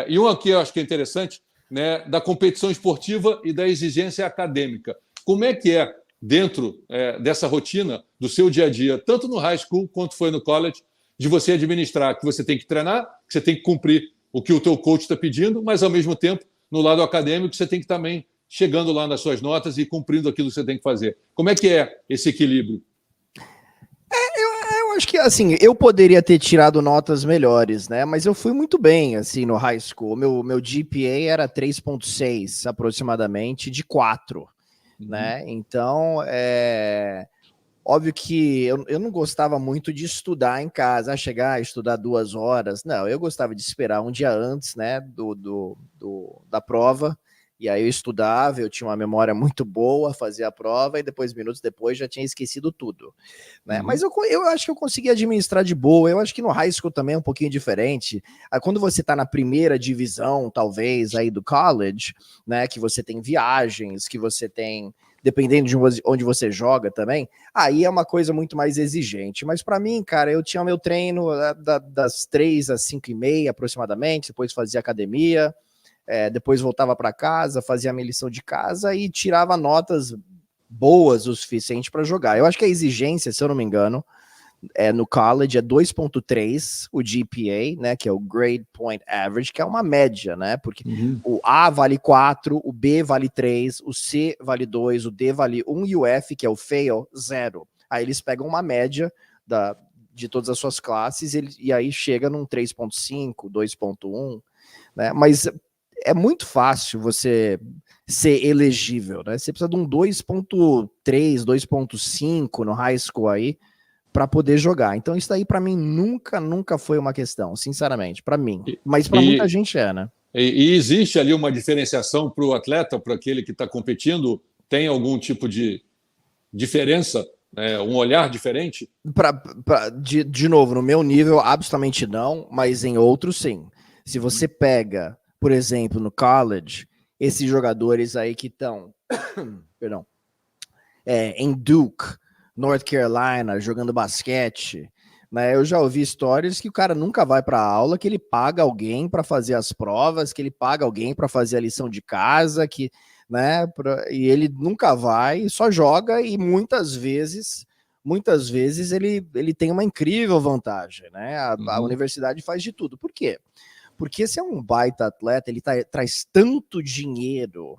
Speaker 1: E um aqui eu acho que é interessante, né, da competição esportiva e da exigência acadêmica. Como é que é, dentro dessa rotina do seu dia a dia, tanto no high school quanto foi no college, de você administrar que você tem que treinar, que você tem que cumprir o que o teu coach está pedindo, mas, ao mesmo tempo, no lado acadêmico, você tem que também chegando lá nas suas notas e cumprindo aquilo que você tem que fazer. Como é que é esse equilíbrio?
Speaker 2: Eu acho que, assim, eu poderia ter tirado notas melhores, né? Mas eu fui muito bem, assim, no high school. Meu GPA era 3,6, aproximadamente, de 4, né? Então, óbvio que eu não gostava muito de estudar em casa, chegar a estudar 2 horas. Não, eu gostava de esperar um dia antes, né, da prova. E aí eu estudava, eu tinha uma memória muito boa, fazia a prova e depois, minutos depois, já tinha esquecido tudo. Né? Mas eu acho que eu consegui administrar de boa. Eu acho que no high school também é um pouquinho diferente. Quando você está na primeira divisão, talvez, aí do college, né, que você tem viagens, que você tem, dependendo de onde você joga também, aí é uma coisa muito mais exigente. Mas para mim, cara, eu tinha meu treino das 3 às 5:30 aproximadamente, depois fazia academia, depois voltava para casa, fazia a minha lição de casa e tirava notas boas o suficiente para jogar. Eu acho que a exigência, se eu não me engano, no college é 2,3 o GPA, né, que é o Grade Point Average, que é uma média, né, porque o A vale 4, o B vale 3, o C vale 2, o D vale 1 e o F, que é o Fail, 0. Aí eles pegam uma média de todas as suas classes e aí chega num 3,5, 2,1, né, mas é muito fácil você ser elegível, né? Você precisa de um 2,3, 2,5 no high school aí para poder jogar. Então isso aí para mim nunca foi uma questão, sinceramente, para mim. Mas para muita gente né?
Speaker 1: E existe ali uma diferenciação para o atleta, para aquele que está competindo? Tem algum tipo de diferença? Um olhar diferente?
Speaker 2: De novo, no meu nível, absolutamente não, mas em outros sim. Se você pega, por exemplo, no college, esses jogadores aí que estão perdão, em Duke, North Carolina, jogando basquete, né? Eu já ouvi histórias que o cara nunca vai para aula, que ele paga alguém para fazer as provas, que ele paga alguém para fazer a lição de casa, né? E ele nunca vai, só joga e muitas vezes ele tem uma incrível vantagem, né? A universidade faz de tudo. Por quê? Porque se é um baita atleta, ele traz tanto dinheiro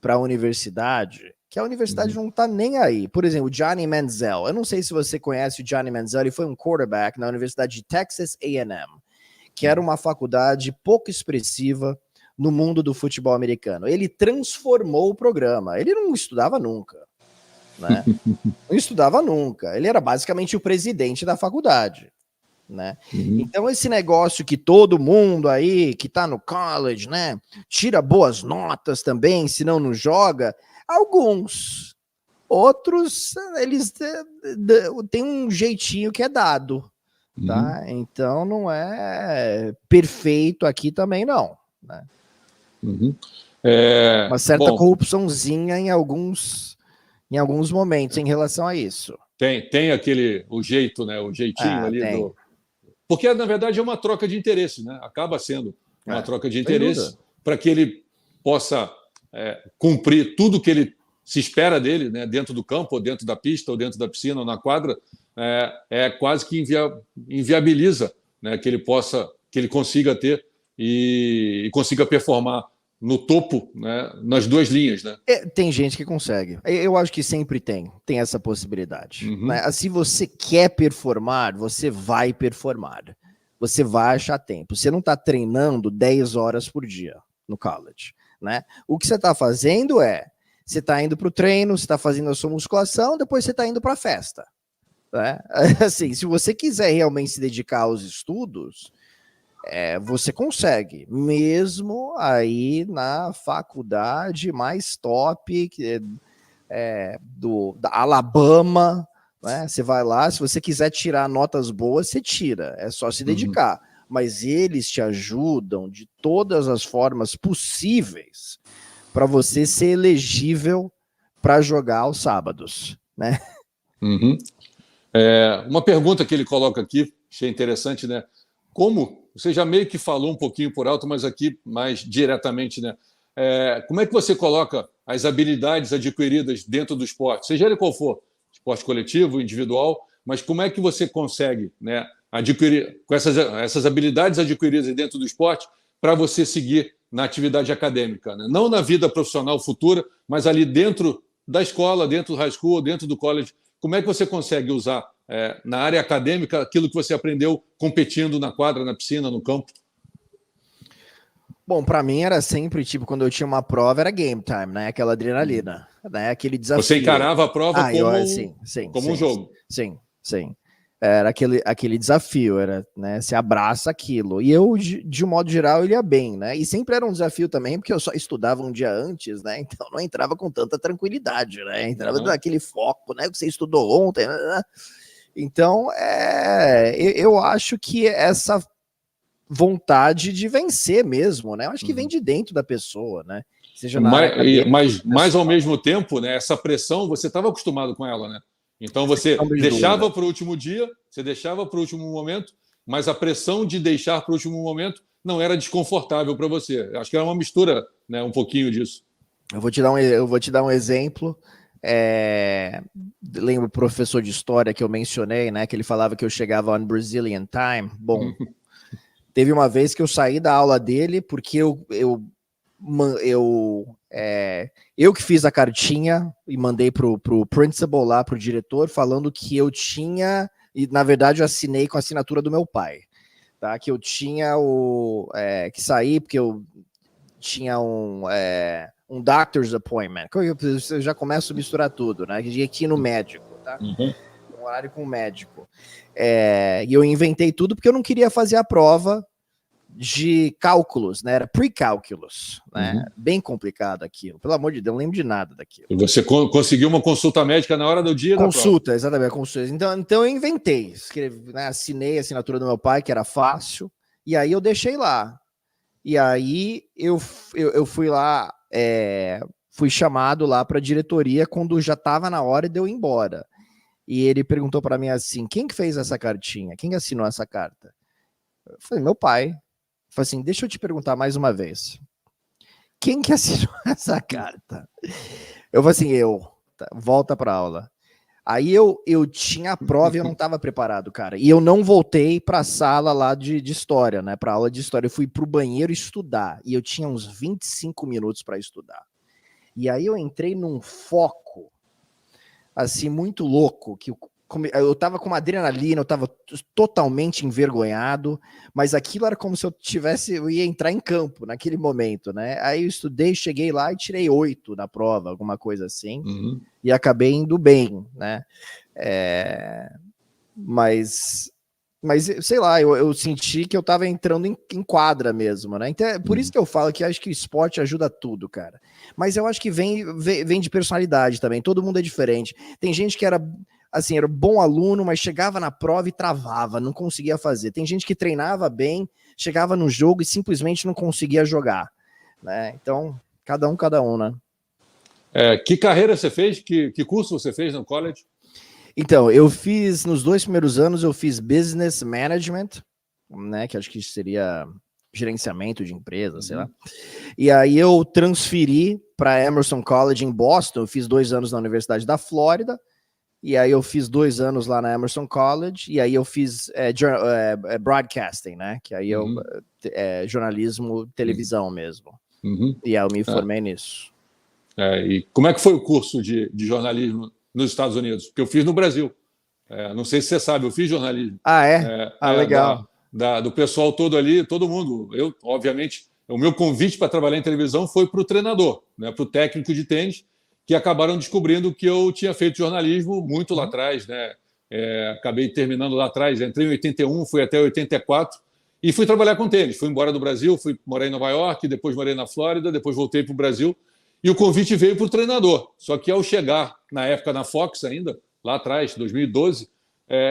Speaker 2: para a universidade que a universidade não tá nem aí. Por exemplo, o Johnny Manziel. Eu não sei se você conhece o Johnny Manziel, ele foi um quarterback na Universidade de Texas A&M, que era uma faculdade pouco expressiva no mundo do futebol americano. Ele transformou o programa. Ele não estudava nunca, né? Não estudava nunca. Ele era basicamente o presidente da faculdade, né? Então esse negócio que todo mundo aí que tá no college, né, tira boas notas também, senão não joga, alguns. Outros, eles têm um jeitinho que é dado, tá? Então não é perfeito aqui também não, né? Uma certa corrupçãozinha em alguns momentos em relação a isso.
Speaker 1: Tem o jeito, né? O jeitinho ali
Speaker 2: tem.
Speaker 1: Porque, na verdade, é uma troca de interesse, né? Acaba sendo uma troca de interesse para que ele possa cumprir tudo que ele se espera dele, né? Dentro do campo, ou dentro da pista, ou dentro da piscina, ou na quadra, quase que inviabiliza, né? Que ele consiga ter e consiga performar no topo, né, nas duas linhas, né?
Speaker 2: Tem gente que consegue. Eu acho que sempre tem essa possibilidade. Né? Se você quer performar, você vai performar. Você vai achar tempo. Você não está treinando 10 horas por dia no college, né? O que você está fazendo você está indo para o treino, você está fazendo a sua musculação, depois você está indo para a festa. Né? Assim, se você quiser realmente se dedicar aos estudos, você consegue, mesmo aí na faculdade mais top da Alabama, né? Você vai lá, se você quiser tirar notas boas, você tira, é só se dedicar. Mas eles te ajudam de todas as formas possíveis para você ser elegível para jogar aos sábados, né?
Speaker 1: Uma pergunta que ele coloca aqui, achei interessante, né? Como você já meio que falou um pouquinho por alto, mas aqui mais diretamente, né? Como é que você coloca as habilidades adquiridas dentro do esporte, seja ele qual for, esporte coletivo, individual, mas como é que você consegue, né, adquirir com essas habilidades adquiridas dentro do esporte para você seguir na atividade acadêmica, né? Não na vida profissional futura, mas ali dentro da escola, dentro do high school, dentro do college. Como é que você consegue usar na área acadêmica aquilo que você aprendeu competindo na quadra, na piscina, no campo?
Speaker 2: Bom, para mim era sempre, tipo, quando eu tinha uma prova, era game time, né? Aquela adrenalina, né? Aquele desafio.
Speaker 1: Você encarava a prova como um jogo.
Speaker 2: Sim. Era aquele desafio, né? Se abraça aquilo. E eu, de um modo geral, eu ia bem, né? E sempre era um desafio também, porque eu só estudava um dia antes, né? Então não entrava com tanta tranquilidade, né? Entrava naquele foco, né? Que você estudou ontem, né? Então, eu acho que essa vontade de vencer mesmo, né? Eu acho que vem de dentro da pessoa, né? Seja na área acadêmica,
Speaker 1: mas ao mesmo tempo, né? Essa pressão, você estava acostumado com ela, né? Então você deixava para o último dia, você deixava para o último momento, mas a pressão de deixar para o último momento não era desconfortável para você. Acho que era uma mistura, né? Um pouquinho disso.
Speaker 2: Eu vou te dar um exemplo. Lembro o professor de história que eu mencionei, né? Que ele falava que eu chegava on Brazilian time. Bom, teve uma vez que eu saí da aula dele porque eu que fiz a cartinha e mandei pro principal lá, pro diretor, falando que eu tinha, e na verdade eu assinei com a assinatura do meu pai, tá? Que eu tinha que sair porque eu tinha um doctor's appointment. Eu já começo a misturar tudo, né? Que aqui no médico, tá? Um horário com o médico. E eu inventei tudo porque eu não queria fazer a prova de cálculos, né? Era pre-cálculos, né? Bem complicado aquilo. Pelo amor de Deus, não lembro de nada daquilo.
Speaker 1: E você conseguiu uma consulta médica na hora do dia
Speaker 2: consulta, da prova? Exatamente, consulta. Então eu inventei, escrevi, né? Assinei a assinatura do meu pai, que era fácil, e aí eu deixei lá. E aí eu fui lá, fui chamado lá para a diretoria quando já estava na hora de eu ir embora. E ele perguntou para mim assim: quem que fez essa cartinha? Quem assinou essa carta? Eu falei: meu pai. Falei assim: deixa eu te perguntar mais uma vez. Quem que assinou essa carta? Eu falei assim: volta para aula. Aí eu tinha a prova e eu não estava preparado, cara. E eu não voltei para a sala lá de história, né? Para aula de história. Eu fui para o banheiro estudar. E eu tinha uns 25 minutos para estudar. E aí eu entrei num foco, assim, muito louco, que eu tava com uma adrenalina, eu tava totalmente envergonhado, mas aquilo era como se eu ia entrar em campo naquele momento, né? Aí eu estudei, cheguei lá e tirei 8 na prova, alguma coisa assim, e acabei indo bem, né? Mas sei lá, eu senti que eu tava entrando em quadra mesmo, né? Então, por isso que eu falo que acho que o esporte ajuda tudo, cara. Mas eu acho que vem de personalidade também, todo mundo é diferente. Tem gente que era bom aluno, mas chegava na prova e travava, não conseguia fazer. Tem gente que treinava bem, chegava no jogo e simplesmente não conseguia jogar, né? Então, cada um, né?
Speaker 1: Que carreira você fez? Que curso você fez no college?
Speaker 2: Então, eu fiz, nos 2 primeiros anos, eu fiz Business Management, né, que acho que seria gerenciamento de empresa, sei lá. E aí eu transferi para Emerson College em Boston, eu fiz 2 anos na Universidade da Flórida, e aí eu fiz 2 anos lá na Emerson College, e aí eu fiz broadcasting, né, que aí eu jornalismo, televisão mesmo. E aí eu me formei nisso.
Speaker 1: E como é que foi o curso de jornalismo nos Estados Unidos? Porque eu fiz no Brasil. Não sei se você sabe, eu fiz jornalismo.
Speaker 2: Legal.
Speaker 1: Do pessoal todo ali, todo mundo. Eu, obviamente, o meu convite para trabalhar em televisão foi para o treinador, né, para o técnico de tênis, que acabaram descobrindo que eu tinha feito jornalismo muito lá atrás, né? Acabei terminando lá atrás, entrei em 81, fui até 84 e fui trabalhar com tênis. Fui embora do Brasil, fui morar em Nova York, depois morei na Flórida, depois voltei para o Brasil. E o convite veio para o treinador. Só que ao chegar, na época na Fox ainda, lá atrás, 2012,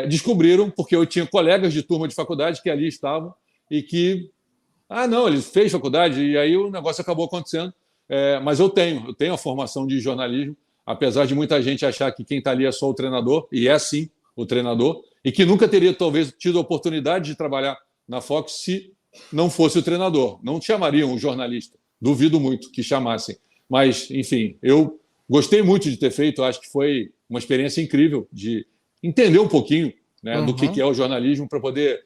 Speaker 1: descobriram, porque eu tinha colegas de turma de faculdade que ali estavam e que, não, ele fez faculdade, e aí o negócio acabou acontecendo. Mas eu tenho a formação de jornalismo, apesar de muita gente achar que quem está ali é só o treinador, e é sim o treinador, e que nunca teria talvez tido a oportunidade de trabalhar na Fox se não fosse o treinador. Não te chamariam um jornalista, duvido muito que chamassem. Mas, enfim, eu gostei muito de ter feito, acho que foi uma experiência incrível de entender um pouquinho, né, do que é o jornalismo, para poder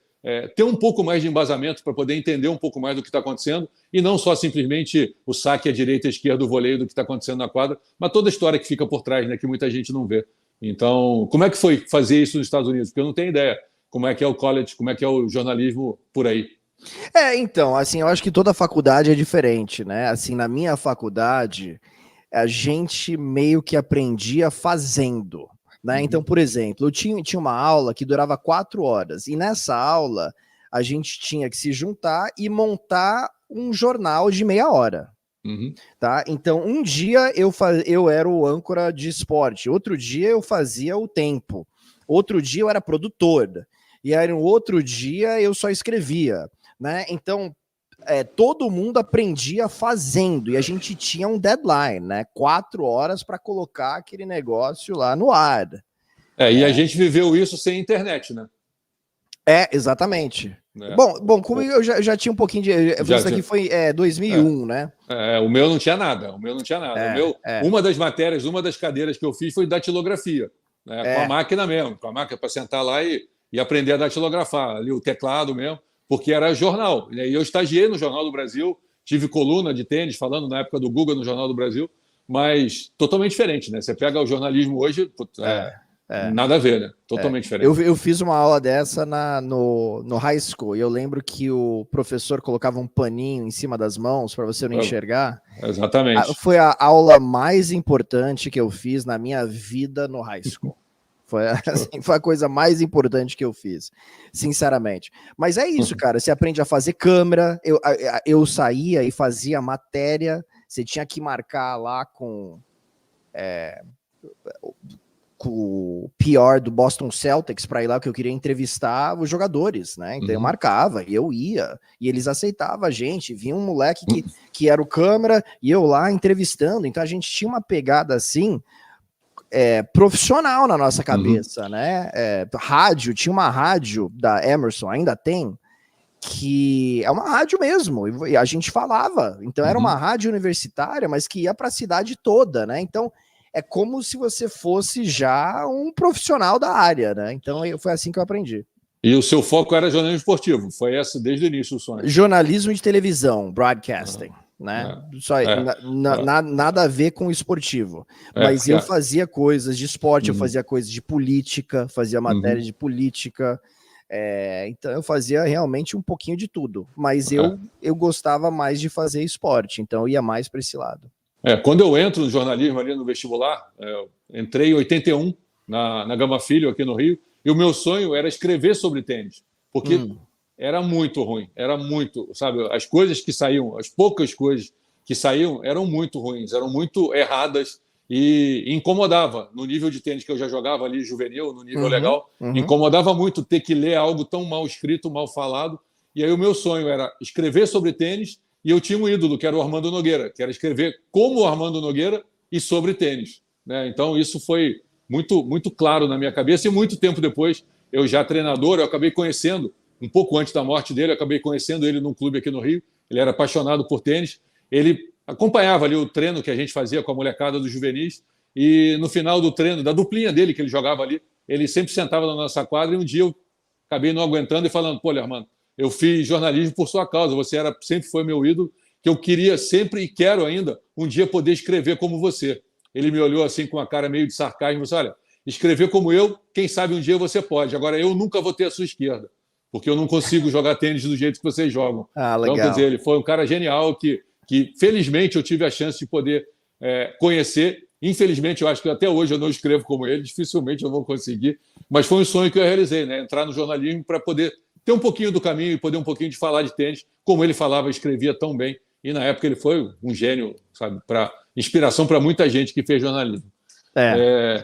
Speaker 1: ter um pouco mais de embasamento, para poder entender um pouco mais do que está acontecendo, e não só simplesmente o saque à direita e à esquerda, o voleio do que está acontecendo na quadra, mas toda a história que fica por trás, né, que muita gente não vê. Então, como é que foi fazer isso nos Estados Unidos? Porque eu não tenho ideia como é que é o college, como é que é o jornalismo por aí.
Speaker 2: Então, assim, eu acho que toda faculdade é diferente, né? Assim, na minha faculdade, a gente meio que aprendia fazendo, né? Então, por exemplo, eu tinha uma aula que durava 4 horas, e nessa aula a gente tinha que se juntar e montar um jornal de meia hora. Tá? Então, um dia eu era o âncora de esporte, outro dia eu fazia o tempo, outro dia eu era produtor, e aí no outro dia eu só escrevia, né? Então, todo mundo aprendia fazendo, e a gente tinha um deadline, né? 4 horas para colocar aquele negócio lá no ar.
Speaker 1: E a gente viveu isso sem internet, né?
Speaker 2: Exatamente. Bom, como eu já tinha um pouquinho de... Isso aqui foi 2001, né?
Speaker 1: O meu não tinha nada. Uma das matérias, uma das cadeiras que eu fiz foi datilografia, né? Com a máquina mesmo, com a máquina para sentar lá e aprender a datilografar, ali o teclado mesmo, porque era jornal. E eu estagiei no Jornal do Brasil, tive coluna de tênis, falando na época do Guga no Jornal do Brasil, mas totalmente diferente, né? Você pega o jornalismo hoje, nada a ver, né? Totalmente diferente.
Speaker 2: Eu fiz uma aula dessa no high school, e eu lembro que o professor colocava um paninho em cima das mãos para você não enxergar.
Speaker 1: Exatamente.
Speaker 2: Foi a aula mais importante que eu fiz na minha vida no high school. Foi a coisa mais importante que eu fiz, sinceramente. Mas é isso, cara. Você aprende a fazer câmera. Eu saía e fazia matéria. Você tinha que marcar lá com o PR do Boston Celtics para ir lá, que eu queria entrevistar os jogadores, né? Então eu marcava e eu ia, e eles aceitavam a gente. Vinha um moleque que era o câmera e eu lá entrevistando. Então a gente tinha uma pegada assim, profissional na nossa cabeça, né? Rádio, tinha uma rádio da Emerson, ainda tem, que é uma rádio mesmo, e a gente falava. Então era uma rádio universitária, mas que ia para a cidade toda, né? Então é como se você fosse já um profissional da área, né? Então foi assim que eu aprendi.
Speaker 1: E o seu foco era jornalismo esportivo? Foi esse desde o início o sonho?
Speaker 2: Jornalismo de televisão, broadcasting. né? Nada a ver com o esportivo. Mas eu fazia coisas de esporte, eu fazia coisas de política, fazia matéria de política. Então eu fazia realmente um pouquinho de tudo. Mas eu gostava mais de fazer esporte, então eu ia mais para esse lado.
Speaker 1: Quando eu entro no jornalismo ali no vestibular, eu entrei em 81 na Gama Filho, aqui no Rio, e o meu sonho era escrever sobre tênis, porque era muito ruim, era muito, sabe, as coisas que saíam, as poucas coisas que saíam eram muito ruins, eram muito erradas e incomodava. No nível de tênis que eu já jogava ali, juvenil, no nível legal, incomodava muito ter que ler algo tão mal escrito, mal falado, e aí o meu sonho era escrever sobre tênis. E eu tinha um ídolo, que era o Armando Nogueira, que era escrever como o Armando Nogueira e sobre tênis, né? Então, isso foi muito, muito claro na minha cabeça. E muito tempo depois, eu já treinador, eu acabei conhecendo, um pouco antes da morte dele, eu acabei conhecendo ele num clube aqui no Rio. Ele era apaixonado por tênis. Ele acompanhava ali o treino que a gente fazia com a molecada dos juvenis. E no final do treino, da duplinha dele, que ele jogava ali, ele sempre sentava na nossa quadra. E um dia eu acabei não aguentando e falando: pô, Armando, eu fiz jornalismo por sua causa, você sempre foi meu ídolo, que eu queria sempre e quero ainda um dia poder escrever como você. Ele me olhou assim com uma cara meio de sarcasmo e disse: olha, escrever como eu, quem sabe um dia você pode, agora eu nunca vou ter a sua esquerda, porque eu não consigo jogar tênis do jeito que vocês jogam.
Speaker 2: Legal.
Speaker 1: Então, quer dizer, ele foi um cara genial que felizmente eu tive a chance de poder conhecer. Infelizmente, eu acho que até hoje eu não escrevo como ele, dificilmente eu vou conseguir, mas foi um sonho que eu realizei, né? Entrar no jornalismo para poder ter um pouquinho do caminho e poder um pouquinho de falar de tênis, como ele falava e escrevia tão bem. E na época ele foi um gênio, sabe, para inspiração para muita gente que fez jornalismo.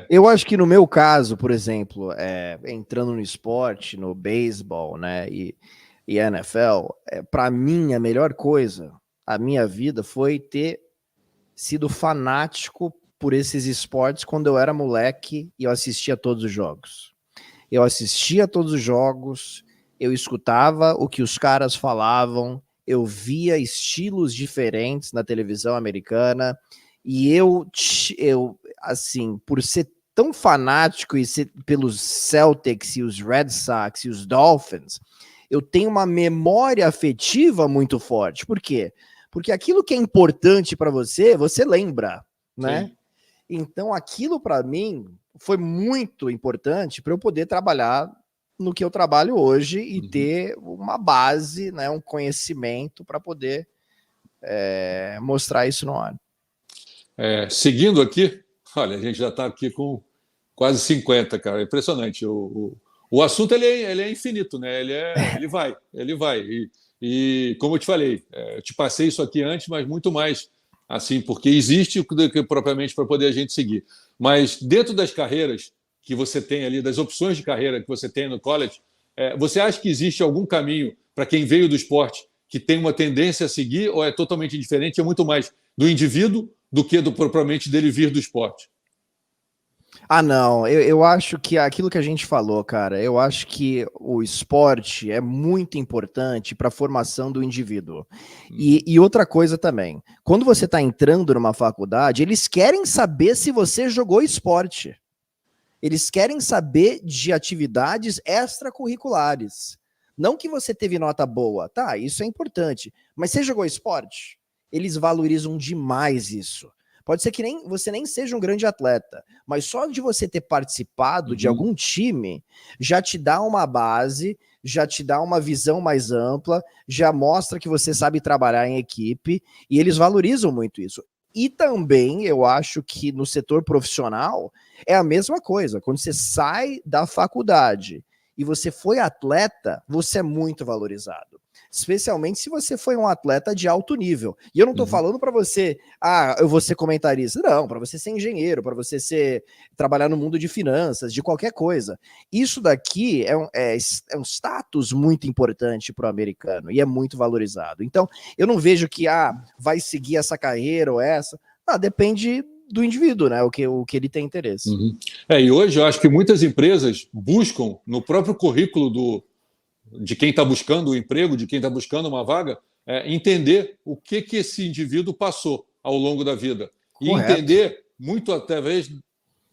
Speaker 2: Eu acho que no meu caso, por exemplo, entrando no esporte, no beisebol, né, e NFL, para mim a melhor coisa, a minha vida foi ter sido fanático por esses esportes quando eu era moleque e eu assistia todos os jogos. Eu assistia todos os jogos, eu escutava o que os caras falavam, eu via estilos diferentes na televisão americana, e eu assim, por ser tão fanático e ser pelos Celtics e os Red Sox e os Dolphins, eu tenho uma memória afetiva muito forte. Por quê? Porque aquilo que é importante para você, você lembra, né? Sim. Então, aquilo para mim foi muito importante para eu poder trabalhar no que eu trabalho hoje e ter uma base, né, um conhecimento para poder mostrar isso no ar.
Speaker 1: Seguindo aqui, olha, a gente já está aqui com quase 50, cara, é impressionante. O assunto ele é infinito, né? Ele vai. E como eu te falei, eu te passei isso aqui antes, mas muito mais assim, porque existe do que propriamente para poder a gente seguir. Mas dentro das carreiras que você tem ali, das opções de carreira que você tem no college, você acha que existe algum caminho para quem veio do esporte que tem uma tendência a seguir, ou é totalmente diferente, é muito mais do indivíduo do que propriamente dele vir do esporte?
Speaker 2: Não, eu acho que aquilo que a gente falou, cara, eu acho que o esporte é muito importante para a formação do indivíduo. E outra coisa também, quando você está entrando numa faculdade, eles querem saber se você jogou esporte. Eles querem saber de atividades extracurriculares. Não que você teve nota boa, tá, isso é importante, mas você jogou esporte? Eles valorizam demais isso. Pode ser que você nem seja um grande atleta, mas só de você ter participado de algum time já te dá uma base, já te dá uma visão mais ampla, já mostra que você sabe trabalhar em equipe, e eles valorizam muito isso. E também eu acho que no setor profissional é a mesma coisa. Quando você sai da faculdade e você foi atleta, você é muito valorizado. Especialmente se você foi um atleta de alto nível. E eu não tô falando para você, eu vou ser comentarista. Não, para você ser engenheiro, para você trabalhar no mundo de finanças, de qualquer coisa. Isso daqui é um status muito importante para o americano e é muito valorizado. Então, eu não vejo que vai seguir essa carreira ou essa. Depende do indivíduo, né? O que ele tem interesse.
Speaker 1: E hoje eu acho que muitas empresas buscam no próprio currículo de quem está buscando um emprego, de quem está buscando uma vaga, entender o que esse indivíduo passou ao longo da vida. Correto. E entender muito através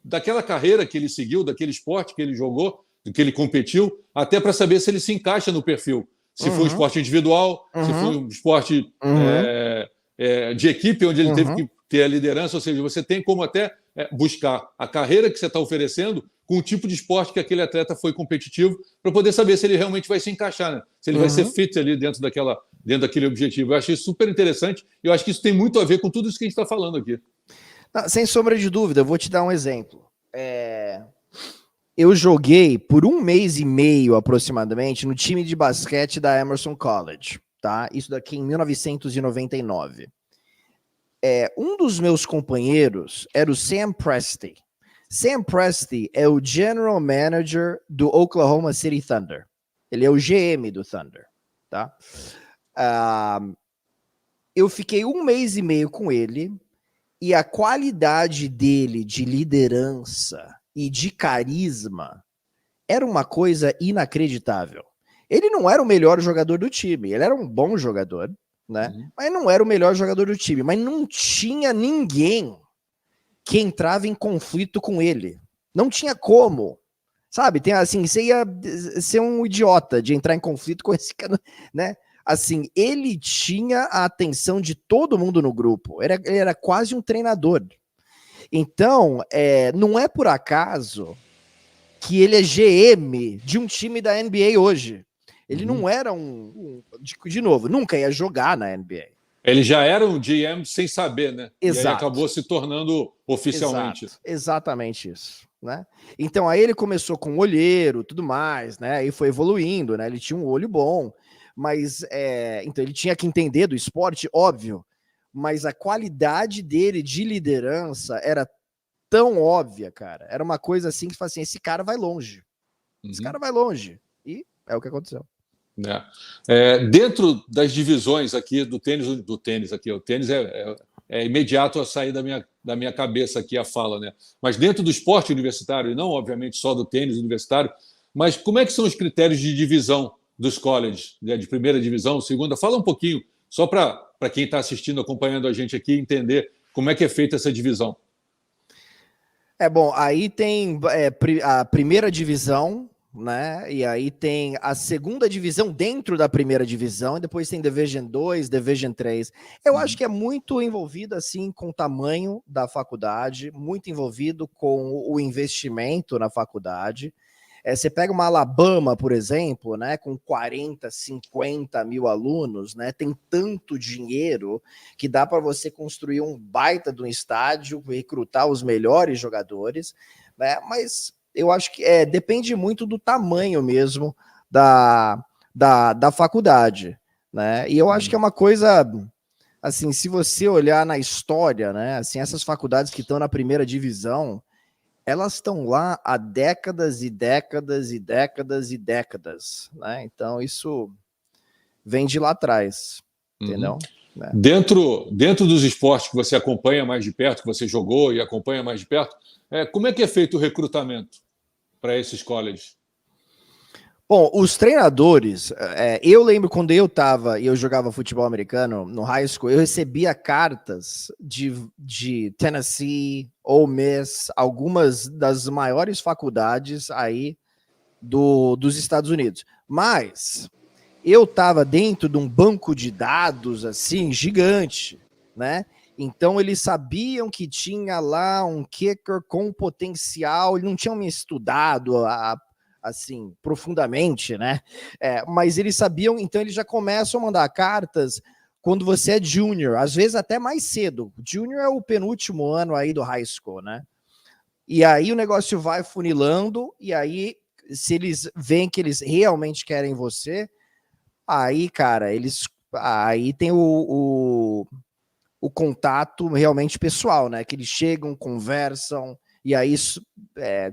Speaker 1: daquela carreira que ele seguiu, daquele esporte que ele jogou, do que ele competiu, até para saber se ele se encaixa no perfil. Se foi um esporte individual, se foi um esporte de equipe, onde ele teve que ter a liderança, ou seja, você tem como até buscar a carreira que você está oferecendo com o tipo de esporte que aquele atleta foi competitivo, para poder saber se ele realmente vai se encaixar, né? Se ele vai ser fit ali dentro daquele objetivo. Eu achei super interessante e eu acho que isso tem muito a ver com tudo isso que a gente está falando aqui.
Speaker 2: Não, sem sombra de dúvida, eu vou te dar um exemplo. Eu joguei por 1 mês e meio, aproximadamente, no time de basquete da Emerson College, tá? Isso daqui em 1999. Um dos meus companheiros era o Sam Presti. Sam Presti é o General Manager do Oklahoma City Thunder. Ele é o GM do Thunder, tá? Eu fiquei 1 mês e meio com ele e a qualidade dele de liderança e de carisma era uma coisa inacreditável. Ele não era o melhor jogador do time, ele era um bom jogador, né? Mas não era o melhor jogador do time, mas não tinha ninguém que entrava em conflito com ele. Não tinha como. Sabe, tem assim, você ia ser um idiota de entrar em conflito com esse cara, né? Assim, ele tinha a atenção de todo mundo no grupo. Ele era quase um treinador. Então, não é por acaso que ele é GM de um time da NBA hoje. Ele não era de novo, nunca ia jogar na NBA.
Speaker 1: Ele já era um GM sem saber, né?
Speaker 2: Exato.
Speaker 1: E aí acabou se tornando oficialmente.
Speaker 2: Exato. Exatamente isso, né? Então aí ele começou com olheiro, tudo mais, né? E foi evoluindo, né? Ele tinha um olho bom, mas então ele tinha que entender do esporte, óbvio, mas a qualidade dele de liderança era tão óbvia, cara. Era uma coisa assim que fala assim, esse cara vai longe. Esse cara vai longe. E é o que aconteceu.
Speaker 1: Dentro das divisões aqui do tênis aqui, o tênis é imediato a sair da minha cabeça aqui a fala, né? Mas dentro do esporte universitário, e não obviamente só do tênis universitário, mas como é que são os critérios de divisão dos colleges, né? De primeira divisão, segunda? Fala um pouquinho, só para quem está assistindo, acompanhando a gente aqui, entender como é que é feita essa divisão.
Speaker 2: Bom, aí tem a primeira divisão, né? E aí tem a segunda divisão dentro da primeira divisão, e depois tem Division 2, Division 3. Eu acho que é muito envolvido assim com o tamanho da faculdade, muito envolvido com o investimento na faculdade. Você pega uma Alabama, por exemplo, né, com 40, 50 mil alunos, né, tem tanto dinheiro que dá para você construir um baita de um estádio, recrutar os melhores jogadores, né, mas eu acho que depende muito do tamanho mesmo da faculdade, né, e eu acho que é uma coisa, assim, se você olhar na história, né, assim, essas faculdades que estão na primeira divisão, elas estão lá há décadas e décadas e décadas e décadas, né? Então isso vem de lá atrás, entendeu?
Speaker 1: Dentro dos esportes que você acompanha mais de perto, que você jogou e acompanha mais de perto, como é que é feito o recrutamento para esses colleges?
Speaker 2: Bom, os treinadores, eu lembro quando eu jogava futebol americano no high school, eu recebia cartas de Tennessee, Ole Miss, algumas das maiores faculdades aí dos Estados Unidos. Mas eu estava dentro de um banco de dados assim gigante, né? Então eles sabiam que tinha lá um kicker com potencial, eles não tinham me estudado assim, profundamente, né? Mas eles sabiam, então eles já começam a mandar cartas quando você é junior, às vezes até mais cedo. Junior é o penúltimo ano aí do high school, né? E aí o negócio vai funilando, e aí, se eles veem que eles realmente querem você, aí, cara, aí tem o contato realmente pessoal, né? Que eles chegam, conversam, e aí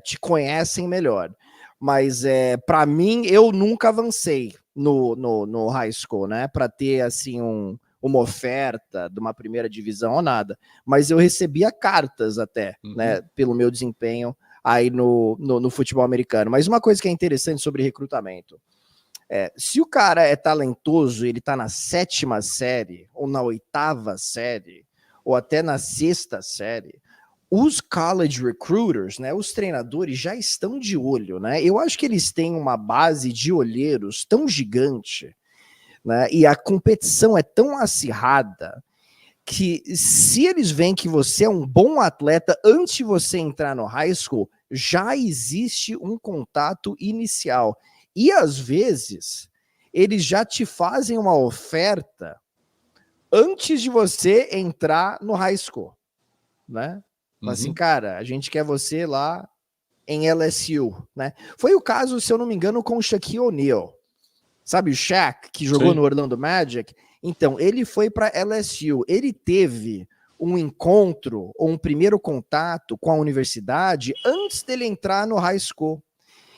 Speaker 2: te conhecem melhor. Mas para mim, eu nunca avancei no high school, né? Para ter assim uma oferta de uma primeira divisão ou nada. Mas eu recebia cartas até, né? Pelo meu desempenho aí no futebol americano. Mas uma coisa que é interessante sobre recrutamento. Se o cara é talentoso, ele tá na 7ª série, ou na 8ª série, ou até na 6ª série, os college recruiters, né, os treinadores já estão de olho, né? Eu acho que eles têm uma base de olheiros tão gigante, né? E a competição é tão acirrada que se eles veem que você é um bom atleta antes de você entrar no high school, já existe um contato inicial. E às vezes, eles já te fazem uma oferta antes de você entrar no high school, né? Mas assim, cara, a gente quer você lá em LSU, né? Foi o caso, se eu não me engano, com o Shaquille O'Neal. Sabe o Shaq, que jogou no Orlando Magic? Então, ele foi para LSU. Ele teve um encontro ou um primeiro contato com a universidade antes dele entrar no high school.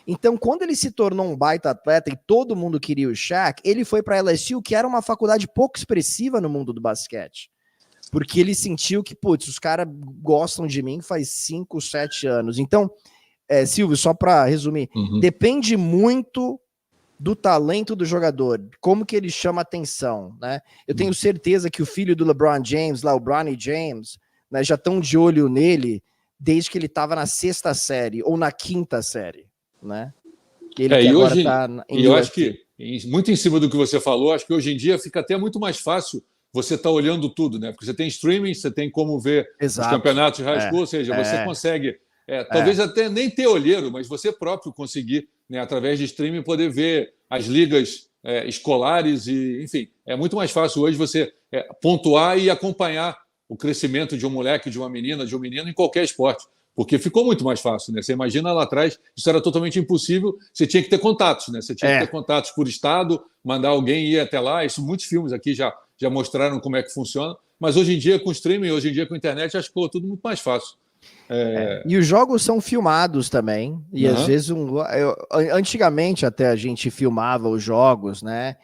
Speaker 2: Então, quando ele se tornou um baita atleta e todo mundo queria o Shaq, ele foi para LSU, que era uma faculdade pouco expressiva no mundo do basquete. Porque ele sentiu que, putz, os caras gostam de mim faz 5, 7 anos. Então, Silvio, só para resumir, depende muito do talento do jogador, como que ele chama atenção, né? Eu tenho certeza que o filho do LeBron James, lá o Bronny James, né, já estão de olho nele desde que ele estava na 6ª série ou na 5ª série, né? Ele que agora está
Speaker 1: em eu acho que, muito em cima do que você falou, acho que hoje em dia fica até muito mais fácil você estar olhando tudo, né? Porque você tem streaming, você tem como ver os campeonatos de high school, ou seja, você consegue, talvez até nem ter olheiro, mas você próprio conseguir, né, através de streaming, poder ver as ligas escolares e, enfim, é muito mais fácil hoje você pontuar e acompanhar o crescimento de um moleque, de uma menina, de um menino em qualquer esporte, porque ficou muito mais fácil, né? Você imagina lá atrás, isso era totalmente impossível, você tinha que ter contatos, né? Você tinha que ter contatos por estado, mandar alguém ir até lá, isso muitos filmes aqui já mostraram como é que funciona, mas hoje em dia com streaming, hoje em dia com internet, acho que ficou tudo muito mais fácil.
Speaker 2: E os jogos são filmados também, e às vezes antigamente até a gente filmava os jogos, né?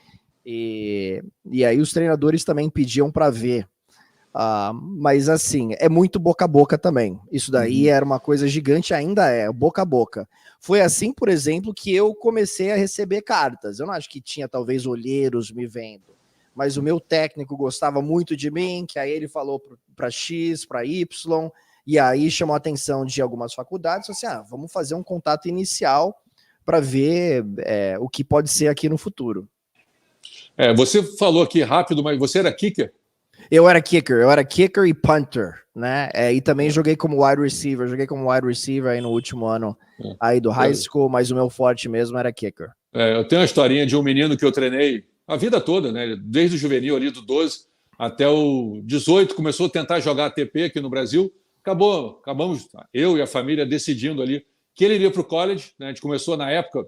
Speaker 2: E aí os treinadores também pediam para ver. Mas assim, é muito boca a boca também. Isso daí era uma coisa gigante, ainda é, boca a boca. Foi assim, por exemplo, que eu comecei a receber cartas. Eu não acho que tinha talvez olheiros me vendo, mas o meu técnico gostava muito de mim, que aí ele falou para X, para Y, e aí chamou a atenção de algumas faculdades, assim, vamos fazer um contato inicial para ver o que pode ser aqui no futuro.
Speaker 1: Você falou aqui rápido, mas você era kicker?
Speaker 2: Eu era kicker e punter, né? E também joguei como wide receiver aí no último ano aí do high school, mas o meu forte mesmo era kicker.
Speaker 1: Eu tenho uma historinha de um menino que eu treinei a vida toda, né? Desde o juvenil ali do 12 até o 18, começou a tentar jogar ATP aqui no Brasil. Acabamos, eu e a família, decidindo ali que ele iria para o college, né? A gente começou na época,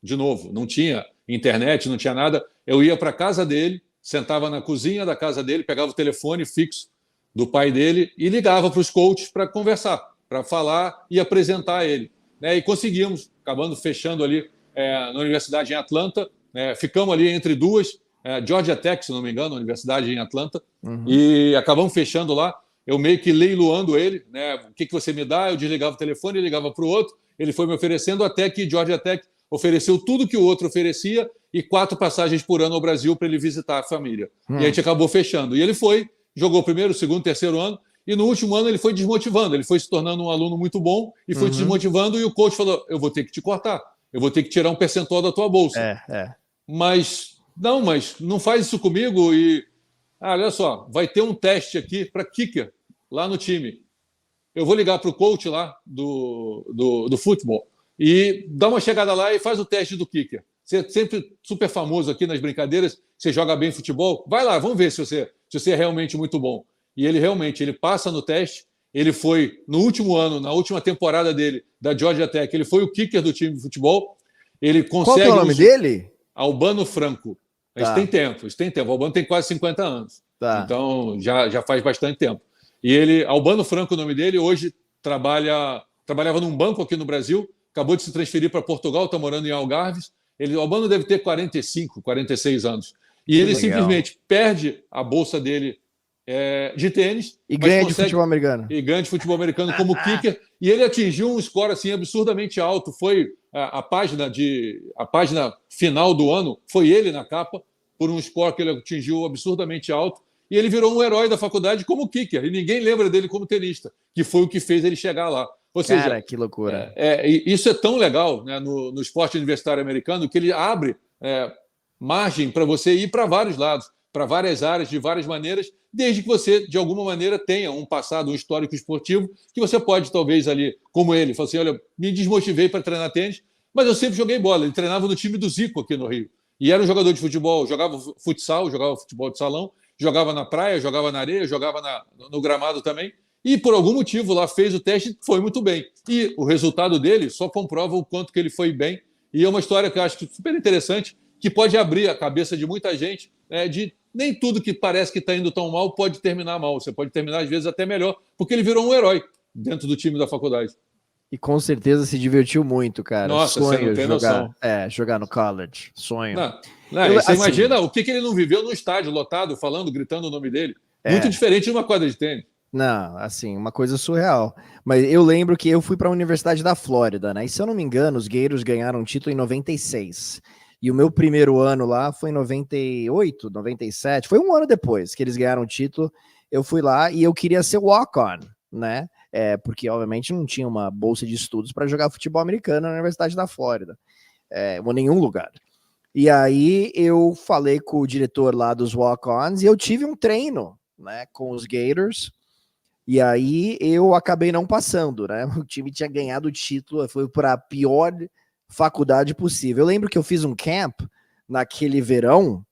Speaker 1: de novo, não tinha internet, não tinha nada. Eu ia para a casa dele, sentava na cozinha da casa dele, pegava o telefone fixo do pai dele e ligava para os coaches para conversar, para falar e apresentar ele, né? E conseguimos, acabando fechando ali na universidade em Atlanta, ficamos ali entre duas, Georgia Tech, se não me engano, a universidade em Atlanta, e acabamos fechando lá. Eu meio que leiloando ele, né? O que você me dá? Eu desligava o telefone, ligava para o outro, ele foi me oferecendo até que Georgia Tech ofereceu tudo que o outro oferecia e 4 passagens por ano ao Brasil para ele visitar a família. E a gente acabou fechando. E ele foi, jogou primeiro, segundo, terceiro ano, e no último ano ele foi desmotivando, ele foi se tornando um aluno muito bom e foi desmotivando, e o coach falou, eu vou ter que te cortar, eu vou ter que tirar um percentual da tua bolsa. Mas não faz isso comigo e... olha só, vai ter um teste aqui para kicker lá no time. Eu vou ligar para o coach lá do futebol e dá uma chegada lá e faz o teste do kicker. Você é sempre super famoso aqui nas brincadeiras, você joga bem futebol, vai lá, vamos ver se você é realmente muito bom. E ele passa no teste, ele foi, no último ano, na última temporada dele, da Georgia Tech, ele foi o kicker do time de futebol, ele consegue...
Speaker 2: Qual que é o nome dele?
Speaker 1: Albano Franco. Isso tem tempo, o Albano tem quase 50 anos, então já faz bastante tempo. E ele, Albano Franco, o nome dele, hoje trabalhava num banco aqui no Brasil, acabou de se transferir para Portugal, está morando em Algarves. O Albano deve ter 45, 46 anos. E ele simplesmente perde a bolsa dele de tênis.
Speaker 2: E ganha de futebol americano.
Speaker 1: E ganha de futebol americano como kicker. E ele atingiu um score assim, absurdamente alto. Foi a página final do ano, foi ele na capa, por um score que ele atingiu absurdamente alto. E ele virou um herói da faculdade como kicker. E ninguém lembra dele como tenista, que foi o que fez ele chegar lá. Ou seja,
Speaker 2: cara, que loucura.
Speaker 1: Isso é tão legal, né, no esporte universitário americano, que ele abre margem para você ir para vários lados. para várias áreas, de várias maneiras, desde que você, de alguma maneira, tenha um passado, um histórico esportivo, que você pode, talvez, ali, como ele, falar assim, olha, me desmotivei para treinar tênis, mas eu sempre joguei bola. Ele treinava no time do Zico aqui no Rio. E era um jogador de futebol, jogava futsal, jogava futebol de salão, jogava na praia, jogava na areia, jogava no gramado também. E, por algum motivo, lá fez o teste e foi muito bem. E o resultado dele só comprova o quanto que ele foi bem. E é uma história que eu acho super interessante, que pode abrir a cabeça de muita gente, de nem tudo que parece que está indo tão mal pode terminar mal. Você pode terminar, às vezes, até melhor, porque ele virou um herói dentro do time da faculdade.
Speaker 2: E com certeza se divertiu muito, cara.
Speaker 1: Nossa,
Speaker 2: sonho
Speaker 1: você não tem noção.
Speaker 2: Jogar no college. Sonho.
Speaker 1: Você imagina o que ele não viveu no estádio lotado, falando, gritando o nome dele. Muito diferente de uma quadra de tênis.
Speaker 2: Não, assim, uma coisa surreal. Mas eu lembro que eu fui para a Universidade da Flórida, né? E se eu não me engano, os Gators ganharam o título em 96. E o meu primeiro ano lá foi em 98, 97. Foi um ano depois que eles ganharam o título. Eu fui lá e eu queria ser walk-on, né? Porque, obviamente, não tinha uma bolsa de estudos para jogar futebol americano na Universidade da Flórida, ou nenhum lugar. E aí eu falei com o diretor lá dos walk-ons e eu tive um treino, né, com os Gators. E aí eu acabei não passando, né? O time tinha ganhado o título, foi para a pior faculdade possível. Eu lembro que eu fiz um camp naquele verão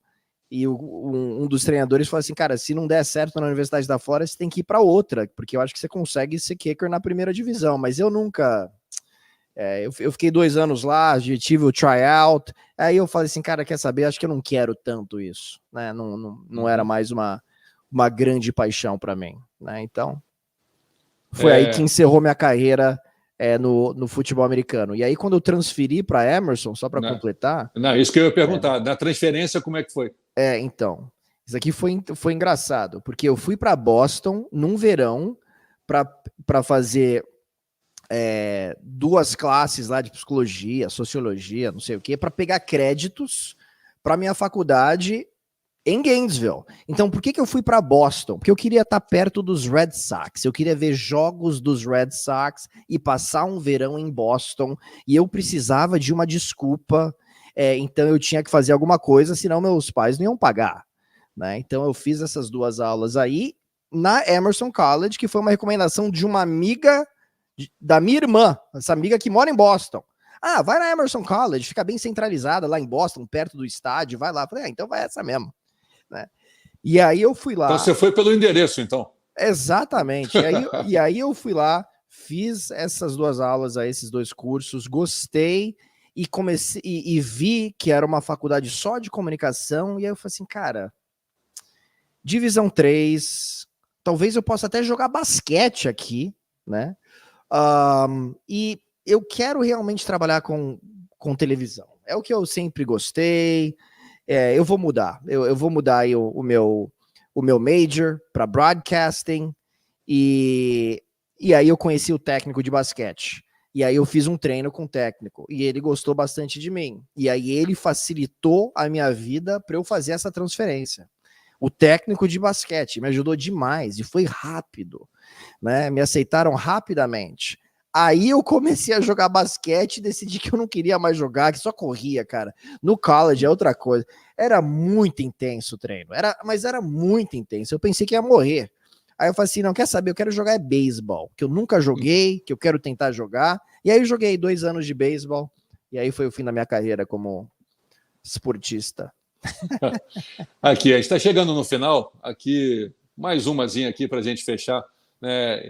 Speaker 2: e um dos treinadores falou assim, cara, se não der certo na Universidade da Flórida, você tem que ir para outra, porque eu acho que você consegue ser kicker na primeira divisão. Mas eu nunca... eu fiquei 2 anos lá, tive o tryout, aí eu falei assim, cara, quer saber? Acho que eu não quero tanto isso, né? Não era mais uma grande paixão para mim, né? Então, foi aí que encerrou minha carreira no futebol americano. E aí, quando eu transferi para Emerson, só para completar...
Speaker 1: Não, isso que eu ia perguntar. Na transferência, como é que foi?
Speaker 2: Então, isso aqui foi engraçado, porque eu fui para Boston num verão para fazer 2 classes lá de psicologia, sociologia, não sei o quê, para pegar créditos para minha faculdade em Gainesville. Então, por que eu fui para Boston? Porque eu queria estar perto dos Red Sox, eu queria ver jogos dos Red Sox e passar um verão em Boston, e eu precisava de uma desculpa, então eu tinha que fazer alguma coisa, senão meus pais não iam pagar, né? Então eu fiz essas 2 aulas aí na Emerson College, que foi uma recomendação de uma amiga da minha irmã, essa amiga que mora em Boston. Ah, vai na Emerson College, fica bem centralizada lá em Boston, perto do estádio, vai lá. Falei, então vai essa mesmo, né? E aí eu fui lá.
Speaker 1: Então você foi pelo endereço, então.
Speaker 2: Exatamente. E aí eu fui lá, fiz essas 2 aulas, esses 2 cursos, gostei e comecei e vi que era uma faculdade só de comunicação. E aí eu falei assim, cara, divisão 3, talvez eu possa até jogar basquete aqui, né? E eu quero realmente trabalhar com televisão. É o que eu sempre gostei. Eu vou mudar. Eu vou mudar aí o meu major para broadcasting. E aí eu conheci o técnico de basquete. E aí eu fiz um treino com o técnico. E ele gostou bastante de mim. E aí ele facilitou a minha vida para eu fazer essa transferência. O técnico de basquete me ajudou demais. E foi rápido, né? Me aceitaram rapidamente. Aí eu comecei a jogar basquete e decidi que eu não queria mais jogar, que só corria, cara. No college é outra coisa. Era muito intenso o treino, mas era muito intenso. Eu pensei que ia morrer. Aí eu falei assim, não, quer saber, eu quero jogar beisebol, que eu nunca joguei, que eu quero tentar jogar. E aí eu joguei 2 anos de beisebol, e aí foi o fim da minha carreira como esportista.
Speaker 1: Aqui, a gente está chegando no final, aqui mais umazinha aqui para a gente fechar.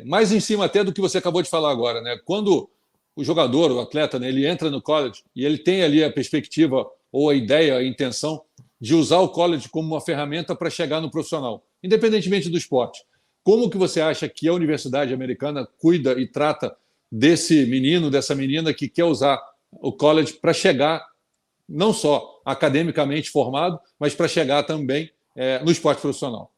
Speaker 1: Mais em cima até do que você acabou de falar agora, né? Quando o jogador, o atleta, né, ele entra no college e ele tem ali a perspectiva ou a ideia, a intenção de usar o college como uma ferramenta para chegar no profissional, independentemente do esporte. Como que você acha que a universidade americana cuida e trata desse menino, dessa menina que quer usar o college para chegar não só academicamente formado, mas para chegar também no esporte profissional?